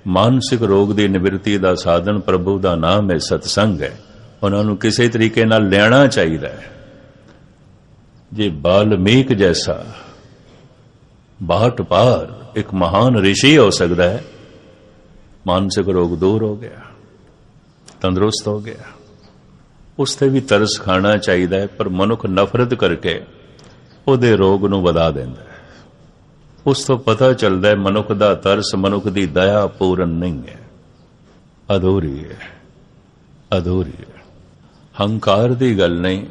ਮਾਨਸਿਕ ਰੋਗ ਦੀ ਨਿਵਰਤੀ ਦਾ ਸਾਧਨ ਪ੍ਰਭੂ ਦਾ ਨਾਮ ਹੈ, ਸਤਸੰਗ ਹੈ। ਉਹਨਾਂ ਨੂੰ ਕਿਸੇ ਤਰੀਕੇ ਨਾਲ ਲੈਣਾ ਚਾਹੀਦਾ ਹੈ। ਜੇ ਬਾਲਮੀਕ ਜੈਸਾ बाट पार एक महान ऋषि हो सकता है, मानसिक रोग दूर हो गया, तंदुरुस्त हो गया, उसते भी तरस खाना चाहिए। पर मनुख नफरत करके उहदे रोग नूं वधा दिंदा है। उस तो पता चलता है मनुख दा तरस, मनुख दी दया पूर्ण नहीं है। ਅਧੂਰੀ ਹੈ, ਅਧੂਰੀ ਹੈ। ਹੰਕਾਰ ਦੀ ਗੱਲ ਨਹੀਂ।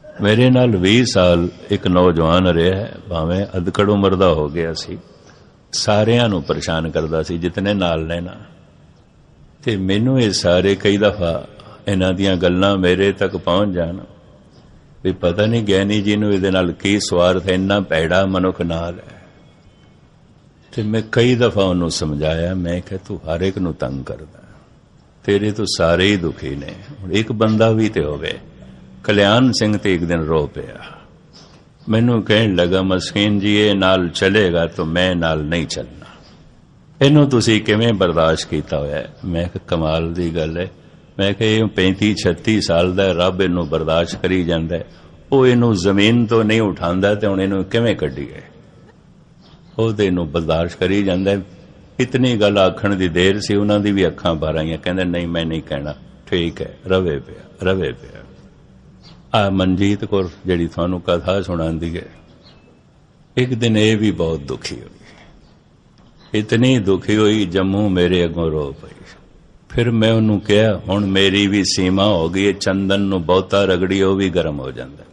ਮੇਰੇ ਨਾਲ 20 ਸਾਲ ਇੱਕ ਨੌਜਵਾਨ ਰਿਹਾ, ਭਾਵੇਂ ਅਧਕੜ ਉਮਰ ਦਾ ਹੋ ਗਿਆ ਸੀ, ਸਾਰਿਆਂ ਨੂੰ ਪਰੇਸ਼ਾਨ ਕਰਦਾ ਸੀ ਜਿਤਨੇ ਨਾਲ ਨੇ ਨਾ। ਤੇ ਮੈਨੂੰ ਇਹ ਸਾਰੇ ਕਈ ਦਫਾ ਇਹਨਾਂ ਦੀਆਂ ਗੱਲਾਂ ਮੇਰੇ ਤੱਕ ਪਹੁੰਚ ਜਾਣ ਵੀ ਪਤਾ ਨਹੀਂ ਗਿਆਨੀ ਜੀ ਨੂੰ ਇਹਦੇ ਨਾਲ ਕੀ ਸਵਾਰਥ ਹੈ, ਇੰਨਾ ਭੈੜਾ ਮਨੁੱਖ ਨਾਲ ਹੈ। ਤੇ ਮੈਂ ਕਈ ਦਫਾ ਉਹਨੂੰ ਸਮਝਾਇਆ, ਮੈਂ ਕਿਹਾ ਤੂੰ ਹਰ ਇੱਕ ਨੂੰ ਤੰਗ ਕਰਦਾ, ਤੇਰੇ ਤੋਂ ਸਾਰੇ ਹੀ ਦੁਖੀ ਨੇ। ਹੁਣ ਇੱਕ ਬੰਦਾ ਵੀ ਤੇ ਹੋਵੇ। ਕਲਿਆਣ ਸਿੰਘ ਤੇ ਇੱਕ ਦਿਨ ਰੋ ਪਿਆ, ਮੈਨੂੰ ਕਹਿਣ ਲੱਗਾ ਮਸਕੀਨ ਜੀ ਇਹ ਨਾਲ ਚਲੇਗਾ ਤਾਂ ਮੈਂ ਨਾਲ ਨਹੀਂ ਚੱਲਣਾ, ਇਹਨੂੰ ਤੁਸੀਂ ਕਿਵੇਂ ਬਰਦਾਸ਼ਤ ਕੀਤਾ ਹੋਇਆ? ਮੈਂ ਕਿਹਾ ਕਮਾਲ ਦੀ ਗੱਲ ਹੈ। ਮੈਂ ਕਿਹਾ ਇਹ 35-36 ਸਾਲ ਦਾ ਰੱਬ ਇਹਨੂੰ ਬਰਦਾਸ਼ਤ ਕਰੀ ਜਾਂਦਾ, ਉਹ ਇਹਨੂੰ ਜ਼ਮੀਨ ਤੋਂ ਨਹੀਂ ਉਠਾਉਂਦਾ ਤੇ ਹੁਣ ਇਹਨੂੰ ਕਿਵੇਂ ਕੱਢੀਏ? ਉਹ ਤੇ ਇਹਨੂੰ ਬਰਦਾਸ਼ਤ ਕਰੀ ਜਾਂਦਾ। ਇਤਨੀ ਗੱਲ ਆਖਣ ਦੀ ਦੇਰ ਸੀ, ਉਹਨਾਂ ਦੀ ਵੀ ਅੱਖਾਂ ਭਰ ਆਈਆਂ। ਕਹਿੰਦੇ ਨਹੀਂ ਮੈਂ ਨਹੀਂ ਕਹਿਣਾ, ਠੀਕ ਹੈ, ਰਵੇ ਪਿਆ, ਰਵੇ ਪਿਆ। ਆ ਮਨਜੀਤ ਕੌਰ ਜਿਹੜੀ ਤੁਹਾਨੂੰ ਕਥਾ ਸੁਣਾਉਂਦੀ ਹੈ, ਇੱਕ ਦਿਨ ਇਹ ਵੀ ਬਹੁਤ ਦੁਖੀ ਹੋਈ, ਇਤਨੀ ਦੁਖੀ ਹੋਈ ਜੰਮੂ ਮੇਰੇ ਅੱਗੋਂ ਰੋ ਪਈ। ਫਿਰ ਮੈਂ ਉਹਨੂੰ ਕਿਹਾ ਹੁਣ ਮੇਰੀ ਵੀ ਸੀਮਾ ਹੋ ਗਈ ਹੈ, ਚੰਦਨ ਨੂੰ ਬਹੁਤਾ ਰਗੜੀ ਉਹ ਵੀ ਗਰਮ ਹੋ ਜਾਂਦਾ।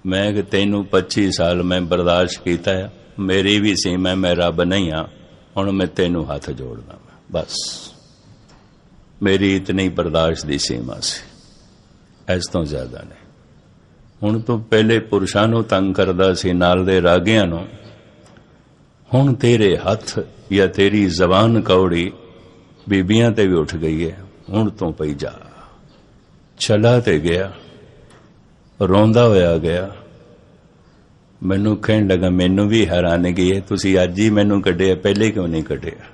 ਮੈਂ ਕਿ ਤੈਨੂੰ 25 ਸਾਲ ਮੈਂ ਬਰਦਾਸ਼ਤ ਕੀਤਾ ਹੈ, ਮੇਰੀ ਵੀ ਸੀਮਾ, ਮੈਂ ਰੱਬ ਨਹੀਂ ਹਾਂ, ਹੁਣ ਮੈਂ ਤੈਨੂੰ ਹੱਥ ਜੋੜਦਾ, ਬਸ ਮੇਰੀ ਇਤਨੀ ਬਰਦਾਸ਼ਤ ਦੀ ਸੀਮਾ ਸੀ, ਇਸ ਤੋਂ ਜ਼ਿਆਦਾ ਨਹੀਂ। ਹੁਣ ਤੋਂ ਪਹਿਲੇ ਪੁਰਸ਼ਾਂ ਨੂੰ ਤੰਗ ਕਰਦਾ ਸੀ, ਨਾਲ ਦੇ ਰਾਗਿਆਂ ਨੂੰ, ਹੁਣ ਤੇਰੇ ਹੱਥ ਜਾਂ ਤੇਰੀ ਜ਼ਬਾਨ ਕੌੜੀ ਬੀਬੀਆਂ ਤੇ ਵੀ ਉੱਠ ਗਈ ਹੈ, ਹੁਣ ਤੋਂ ਪਈ ਜਾ। ਚਲਾ ਤੇ ਗਿਆ, ਰੋਂਦਾ ਹੋਇਆ ਗਿਆ। ਮੈਨੂੰ ਕਹਿਣ ਲੱਗਾ ਮੈਨੂੰ ਵੀ ਹੈਰਾਨਗੀ ਹੈ, ਤੁਸੀਂ ਅੱਜ ਹੀ ਮੈਨੂੰ ਕੱਢਿਆ, ਪਹਿਲੇ ਕਿਉਂ ਨਹੀਂ ਕੱਢਿਆ?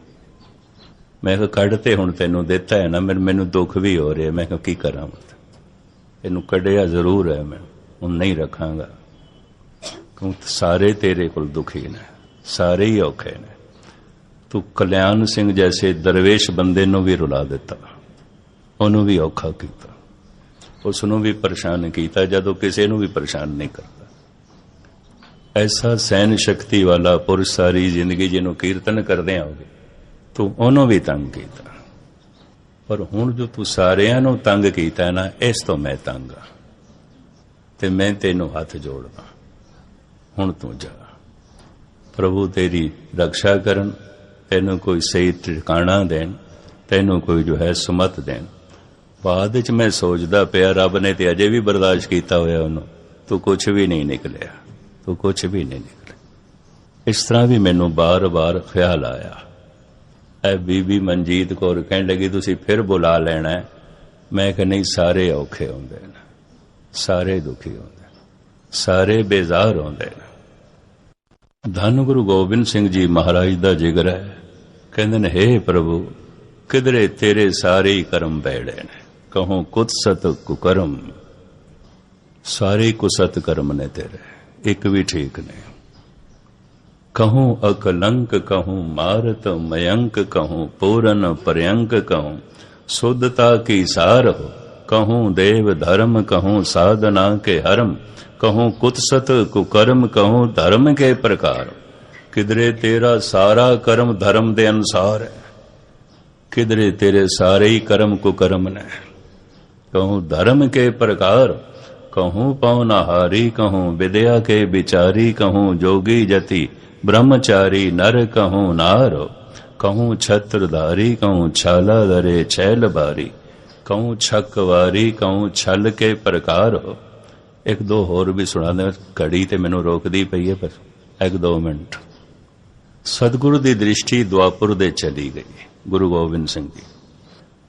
ਮੈਂ ਕਿਹਾ ਕੱਢ ਤੇ ਹੁਣ ਤੈਨੂੰ ਦਿੱਤਾ ਹੈ ਨਾ, ਮੈਨੂੰ ਦੁੱਖ ਵੀ ਹੋ ਰਿਹਾ। ਮੈਂ ਕਿਹਾ ਕੀ ਕਰਾਂ, ਇਹਨੂੰ ਕੱਢਿਆ ਜ਼ਰੂਰ ਹੈ, ਮੈਂ ਹੁਣ ਨਹੀਂ ਰੱਖਾਂਗਾ, ਕਿਉਂਕਿ ਸਾਰੇ ਤੇਰੇ ਕੋਲ ਦੁਖੀ ਨੇ, ਸਾਰੇ ਹੀ ਔਖੇ ਨੇ। ਤੂੰ ਕਲਿਆਣ ਸਿੰਘ ਜੈਸੇ ਦਰਵੇਸ਼ ਬੰਦੇ ਨੂੰ ਵੀ ਰੁਲਾ ਦਿੱਤਾ, ਉਹਨੂੰ ਵੀ ਔਖਾ ਕੀਤਾ, ਉਸ ਨੂੰ ਵੀ ਪਰੇਸ਼ਾਨ ਕੀਤਾ, ਜਦੋਂ ਕਿਸੇ ਨੂੰ ਵੀ ਪਰੇਸ਼ਾਨ ਨਹੀਂ ਕਰਦਾ। ਐਸਾ ਸਹਿਨ ਸ਼ਕਤੀ ਵਾਲਾ ਪੁਰਸ਼ ਸਾਰੀ ਜ਼ਿੰਦਗੀ ਜਿਹਨੂੰ ਕੀਰਤਨ ਕਰਦੇ ਆਓਗੇ, ਤੂੰ ਉਹਨੂੰ ਵੀ ਤੰਗ ਕੀਤਾ। ਪਰ ਹੁਣ ਜੋ ਤੂੰ ਸਾਰਿਆਂ ਨੂੰ ਤੰਗ ਕੀਤਾ ਨਾ, ਇਸ ਤੋਂ ਮੈਂ ਤੰਗ ਆ ਤੇ ਮੈਂ ਤੈਨੂੰ ਹੱਥ ਜੋੜਦਾ, ਹੁਣ ਤੂੰ ਜਾ। ਪ੍ਰਭੂ ਤੇਰੀ ਰੱਖਿਆ ਕਰਨ, ਤੈਨੂੰ ਕੋਈ ਸਹੀ ਠਿਕਾਣਾ ਦੇਣ, ਤੈਨੂੰ ਕੋਈ ਜੋ ਹੈ ਸੁਮਤ ਦੇਣ। ਬਾਅਦ ਵਿੱਚ ਮੈਂ ਸੋਚਦਾ ਪਿਆ ਰੱਬ ਨੇ ਤੇ ਅਜੇ ਵੀ ਬਰਦਾਸ਼ਤ ਕੀਤਾ ਹੋਇਆ ਉਹਨੂੰ, ਤੂੰ ਕੁਛ ਵੀ ਨਹੀਂ ਨਿਕਲਿਆ, ਤੂੰ ਕੁਛ ਵੀ ਨਹੀਂ ਨਿਕਲਿਆ। ਇਸ ਤਰ੍ਹਾਂ ਵੀ ਮੈਨੂੰ ਬਾਰ-ਬਾਰ ਖਿਆਲ ਆਇਆ। ਇਹ ਬੀਬੀ ਮਨਜੀਤ ਕੌਰ ਕਹਿਣ ਲੱਗੀ ਤੁਸੀਂ ਫਿਰ ਬੁਲਾ ਲੈਣਾ ਹੈ। ਮੈਂ ਕਿਹਾ ਨਹੀਂ, ਸਾਰੇ ਔਖੇ ਹੁੰਦੇ ਨੇ, ਸਾਰੇ ਦੁਖੀ ਹੁੰਦੇ, ਸਾਰੇ ਬੇਜ਼ਾਰ ਹੁੰਦੇ ਨੇ। ਧੰਨ ਗੁਰੂ ਗੋਬਿੰਦ ਸਿੰਘ ਜੀ ਮਹਾਰਾਜ ਦਾ ਜਿਗਰ ਹੈ, ਕਹਿੰਦੇ ਨੇ ਹੇ ਪ੍ਰਭੂ ਕਿਧਰੇ ਤੇਰੇ ਸਾਰੇ ਹੀ ਕਰਮ ਬੈੜੇ ਨੇ, ਕਹੂੰ ਕੁਤਸਤ ਕੁਕਰਮ, ਸਾਰੇ ਕੁਸਤ ਕਰਮ ਨੇ ਤੇਰੇ, ਇੱਕ ਵੀ ਠੀਕ ਨਹੀਂ। कहूँ अकलंक कहूँ मारत मयंक कहूँ पूरन पर्यंक कहूँ शुद्धता की सार हो, कहूँ देव धर्म कहूँ साधना के हरम, कहूँ कुत्सत कुकर्म कहूँ धर्म के प्रकार। किधरे तेरा सारा कर्म धर्म दे अनुसार है, किधरे तेरे सारे ही कर्म कुकर्म ने। कहूँ धर्म के प्रकार, कहूँ पौनहारी कहूँ विद्या के विचारी, कहूँ जोगी जति ब्रह्मचारी नर कहूँ नार, कहूँ छत्रधारी कहूँ छाला धरे छैल बारी, कहूँ छकवारी कहूँ छल के प्रकार हो। एक दो होर भी सुना दे, घड़ी ते मैनू रोकदी पई है, पर एक दो मिनट। सतगुरु दी दृष्टि द्वापुर दे चली गई, गुरु गोबिंद सिंह जी।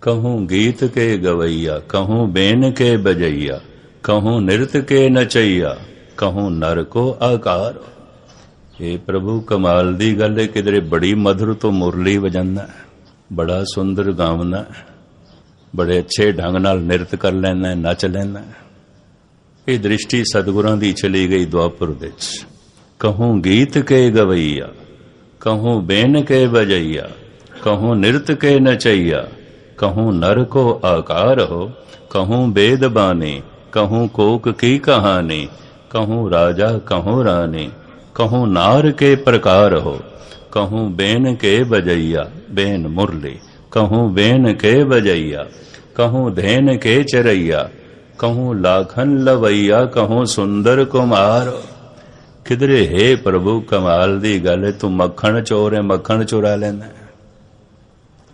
कहूँ गीत के गवैया, कहूँ बेन के बजैया, कहूँ नृत्य के नचैया, कहूँ नर को आकार। हे प्रभु कमाल दी गल है, किधरे बड़ी मधुर तो मुरली वजाना है, बड़ा सुंदर गावना है, बड़े अच्छे ढंग नाल नृत्य कर लेना है, नच लेना है। ये दृष्टि सतगुरां दी चली गई द्वापुर दे च। कहूँ गीत के गवैया, कहूँ बेन के बजैया, कहूँ नृत्य के नचैया, कहूँ नर को आकार हो, कहूँ वेद बानी, कहूँ कोक की कहानी, कहूँ राजा कहूँ रानी, कहूँ नार के प्रकार हो, कहूँ बेन के बजैया बेन मुरली, कहूँ बेन के बजैया, कहूँ धेन के चरैया, कहूँ लाखन लवैया, कहूँ सुंदर कुमार। किधरे हे प्रभु कमाल दी गल, तू मक्खण चोर है, मक्खण चुरा लेना।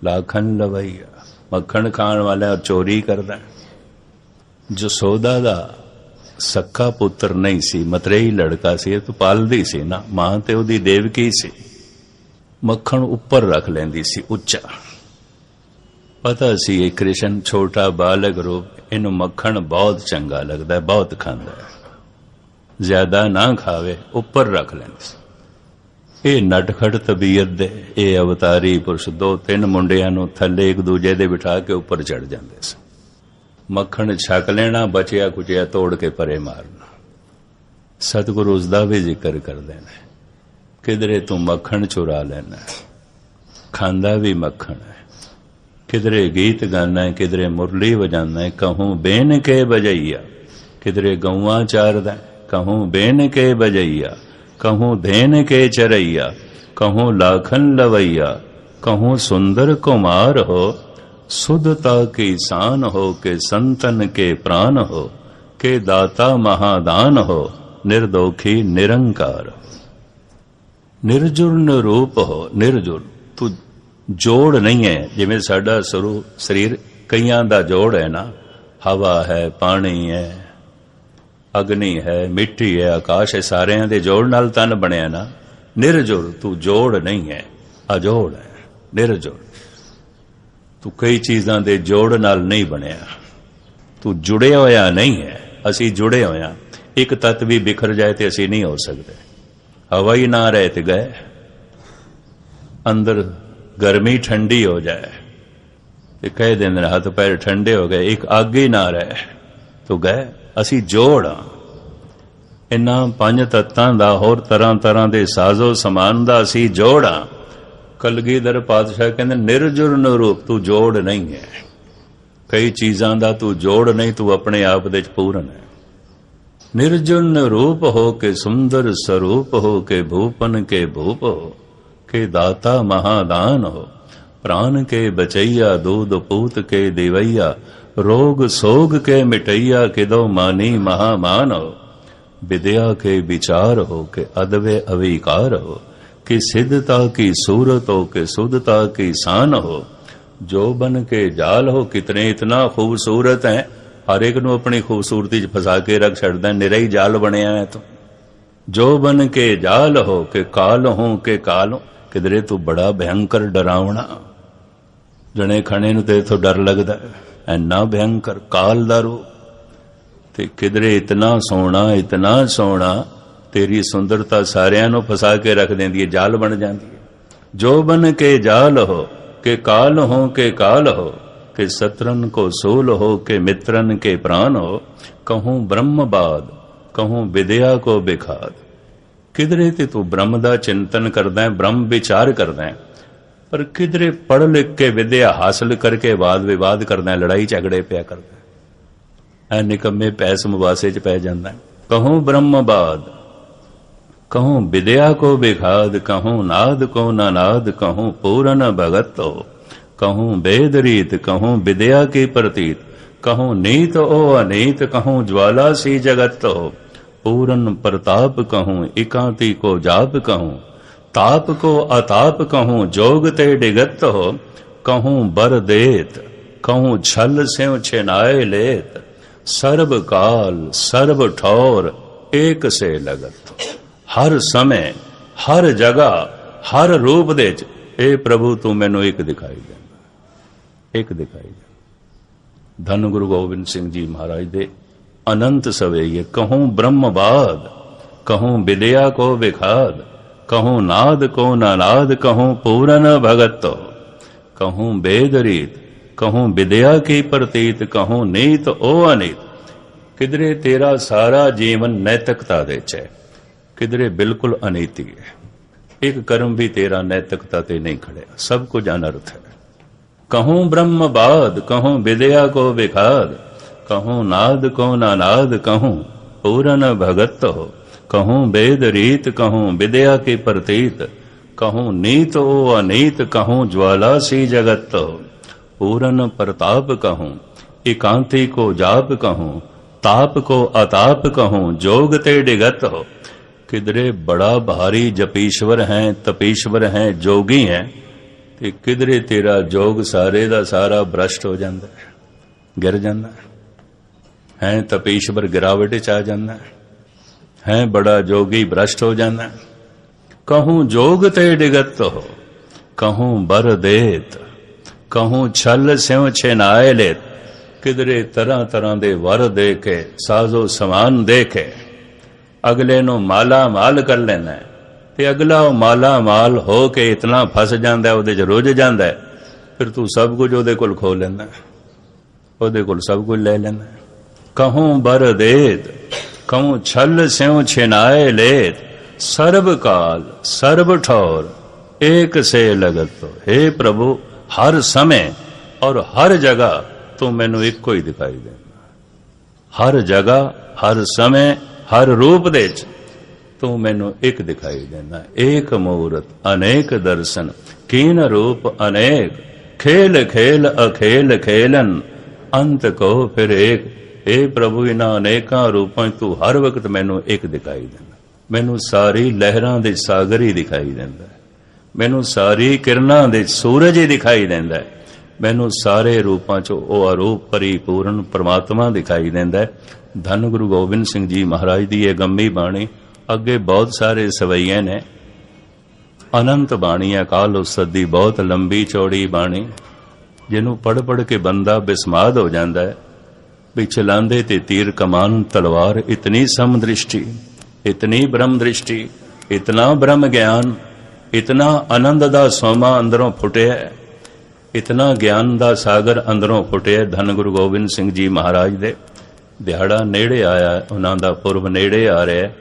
लाखन लवैया, मक्खण खाण वाला चोरी करदा। जसोदा दा सक्का पुत्र नहीं सी, मतरेई लड़का सी, तू पालदी सी ना, मां ते ओदी देवकी सी। मक्खण उपर रख लेंदी सी उच्चा। पता सी ये कृष्ण छोटा बालक रूप, इनू मक्खण बहुत चंगा लगदा है, बहुत खांदा है, ज्यादा ना खावे, उपर रख लेंदी सी। ਇਹ ਨਟਖਟ ਤਬੀਅਤ ਦੇ ਇਹ ਅਵਤਾਰੀ ਪੁਰਸ਼ ਦੋ ਤਿੰਨ ਮੁੰਡਿਆਂ ਨੂੰ ਥੱਲੇ ਇੱਕ ਦੂਜੇ ਦੇ ਬਿਠਾ ਕੇ ਉੱਪਰ ਚੜ ਜਾਂਦੇ ਸੀ। ਮੱਖਣ ਛਕ ਲੈਣਾ, ਬਚਿਆ ਕੁਚਿਆ ਤੋੜ ਕੇ ਪਰੇ ਮਾਰਨਾ। ਸਤਿਗੁਰੂ ਉਸ ਦਾ ਵੀ ਜ਼ਿਕਰ ਕਰਦੇ ਨੇ, ਕਿਧਰੇ ਤੂੰ ਮੱਖਣ ਚੁਰਾ ਲੈਣਾ, ਖਾਂਦਾ ਵੀ ਮੱਖਣ ਹੈ। ਕਿਧਰੇ ਗੀਤ ਗਾਣਾ ਹੈ, ਕਿਧਰੇ ਮੁਰਲੀ ਵਜਾਉਂਦਾ ਹੈ, कहूँ बेन के बजैया, किधरे गौआं चारदा, कहूँ बेन के बजैया, कहूँ धेन के चरैया, कहूँ लाखन लवैया, कहूँ सुंदर कुमार हो। सुधता की शान हो, के संतन के प्राण हो, के दाता महादान हो, निर्दोखी निरंकार। निर्जुर निरूप हो, निर्जुर तू जोड़ नहीं है, जिमें साडा शरीर कईयां दा जोड़ है ना, हवा है, पानी है, अग्नि है, मिट्टी है, आकाश है, सारे दे जोड़ नाल तन बनिया ना। निर्जुर तू जोड़ नहीं है, अजोड़ है, निर्जुर तू कई चीज़ां दे जोड़ नाल नहीं बनिया, तू जुड़े होया नहीं है। असी जुड़े होया, एक तत्व भी बिखर जाए तो असी नहीं हो सकते। हवा ही ना रहे तो गए, अंदर गर्मी ठंडी हो जाए तो कह देंगे हाथ पैर ठंडे हो गए, एक अग ही ना रहे तो गए। असी जोड़ हाँ, इन्हां पंज तत्तां दा होर तरह तरह दे साजो समान दा असी जोड़ हाँ। कलगीधर पातशाह कहंदे निर्जुर निरूप, तू जोड़ नहीं है, कई चीज़ां दा तू जोड़ नहीं, तू अपने आप दे पूर्ण है। निर्जुर निरूप हो, के सुंदर स्वरूप हो, के भूपन के भूप हो, के दाता महादान हो। प्राण के बचैया, दूध पूत के देवैया, रोग सोग के मिटैया, किदो मानी महामान हो। विद्या के विचार हो, के अदवे अविकार हो, कि सिद्धता की सूरत हो, के शुद्धता की शान हो। जो बन के जाल हो, कितने इतना खूबसूरत है, हर एक नू अपनी खूबसूरती फसा के रख छड़दा, निरा ही जाल बनया है। तो जो बन के जाल हो, के काल हो, के काल हो, किधरे तू बड़ा भयंकर डरावना, जने खने नू तेरे तो डर लगदा है, इन्ना भयंकर काल दा रूप। ते किधरे इतना सोना, तेरी सुंदरता सारियां नू फसा के रख देंदी है, जाल बन जाती है। जो बन के जाल हो, के काल हो, के काल हो, के शत्रन को सूल हो, के मित्रन के प्राण हो। कहूँ ब्रह्मवाद, कहूँ विद्या को बिखाद। किधरे ते तू ब्रह्म दा चिंतन करदा है, ब्रह्म विचार करदा है, पर किधरे पढ़ लिख के विद्या हासिल करके वाद विवाद करना है, लड़ाई झगड़े पिया करना है, ऐ निकम्मे पैस मुवासे च पै जांदा है। कहूँ ब्रह्मवाद, कहूँ विद्या को बिखाद, कहूँ नाद को नानाद, कहूँ पूरन भगत हो, कहूँ वेद रीत, कहूँ विद्या की प्रतीत, कहूँ नीत ओ अनीत, कहूँ ज्वाला सी जगत हो। पूरन प्रताप कहूँ, एकांती को जाप कहूँ, ताप को अताप कहूँ, जोग ते डिगत हो। कहूँ बर देत, कहूँ छल स्यों छिनाए लेत, सर्व काल सर्व ठौर एक से लगत। हर समय हर जगह हर रूप दे ए प्रभु तू मैनू एक दिखाई देंदा, एक दिखाई देंदा। धन गुरु गोबिंद सिंह जी महाराज दे अनंत सवेये। कहूँ ब्रह्मवाद, कहूँ विद्या को विखाद, कहूँ नाद को नानाद, कहूँ पूरन भगत हो। कहूँ वेद रीत, कहूँ विद्या की प्रतीत, कहूँ नीत ओ अनीत। किधरे तेरा सारा जीवन नैतिकता दे च है, किधरे बिल्कुल अनीति है। एक कर्म भी तेरा नैतिकता ते नहीं खड़े, सब कुछ अनर्थ है। कहूँ ब्रह्मवाद, कहूँ विद्या को विखाद, कहूँ नाद को नानाद, कहूँ पूरन भगत हो। कहूँ वेद रीत, कहूँ विद्या की प्रतीत, कहूँ नीत ओ अनीत कहूँ ज्वाला सी जगत पूरन प्रताप कहूँ एकांति को जाप कहूँ ताप को अताप कहूँ जोग ते डिगत हो। किधरे बड़ा भारी जपीश्वर हैं तपीश्वर हैं जोगी हैं ते किधरे तेरा जोग सारे दा सारा भ्रष्ट हो जाता है, गिर जाता है तपीश्वर गिरावट च आ जाता है बड़ा जोगी भ्रष्ट हो जाता है। कहूँ जोग ते डिगत हो कहूँ बर देत कहूँ छल स्यों छेनाए लेत। किधरे तरह तरह दे वर दे के साजो समान दे के अगले नो माला माल कर लेना है ते अगला माला माल हो के इतना फस जाता है उहदे च रुझ जाता है फिर तू सब कुछ उहदे कोल खो लेना उहदे कोल सब कुछ ले लेना। कहूँ बर देत कहूँ छल स्यों छिनाए लेत सर्व काल सर्व ठौर एक से लगत तो। हे प्रभु हर समय और हर जगह तू मैनू इको ही दिखाई देना, हर जगह हर समय हर रूप दे तू मैनू एक दिखाई देना। एक मूरत अनेक दर्शन कीन रूप अनेक खेल खेल अखेल खेलन अंत को फिर एक। हे प्रभु इन्हां अनेकां रूपां तू हर वक्त मैनू एक दिखाई देना। मैनू सारी लहरां दे सागर ही दिखाई देंदा है, मैनू सारी किरणां दे सूरज ही दिखाई देंदा है, मैनू सारे रूपां चो ओ अरूप परिपूर्ण परमात्मा दिखाई देंदा है। धन गुरु गोबिंद सिंह जी महाराज दी ये गम्मी बाणी अगे बहुत सारे सवैये ने अनंत बाणी अकाल उस्ताद दी बहुत लंबी चौड़ी बाणी जिन्हों पढ़ पढ़ के बंदा बिस्माद हो जाता है भी चलांदे ते तीर कमान तलवार इतनी समदृष्टि इतनी ब्रह्म दृष्टि इतना ब्रह्म ज्ञान इतना आनंद दा सोमा अंदरों फुटिया इतना ज्ञान दा सागर अंदरों फुटिया। धन गुरु गोबिंद सिंह जी महाराज दे दिहाड़ा नेड़े आया, उन्हां दा पुरब नेड़े आ रहा है।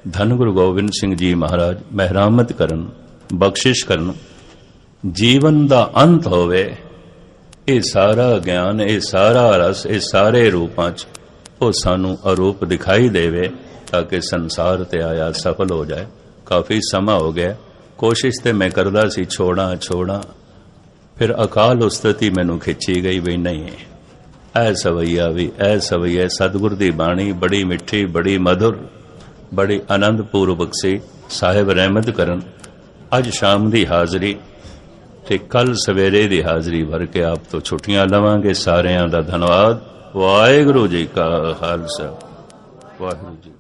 धन गुरु गोबिंद सिंह जी महाराज महरामत करन बख्शिश करन जीवन दा अंत होवे ये सारा ज्ञान ये सारा रस ये सारे रूपां च वो सानू अरूप दिखाई देवे ताकि संसार ते आया सफल हो जाए। काफ़ी समा हो गया कोशिश ते मैं करदा सी छोड़ा फिर अकाल उस्तादी मैनू खिंची गई भी नहीं ऐ सवैया भी ऐ सवैया। सतगुर दी बाणी बड़ी मिठी बड़ी मधुर बड़ी आनंद पूर्वक सी। साहिब रहमत करन अज शाम दी हाज़री ते कल सवेरे दी हाज़री भर के आप तो छुट्टियां लवांगे। सारियां दा धन्यवाद। वाहिगुरू जी का खालसा वाहिगुरू जी।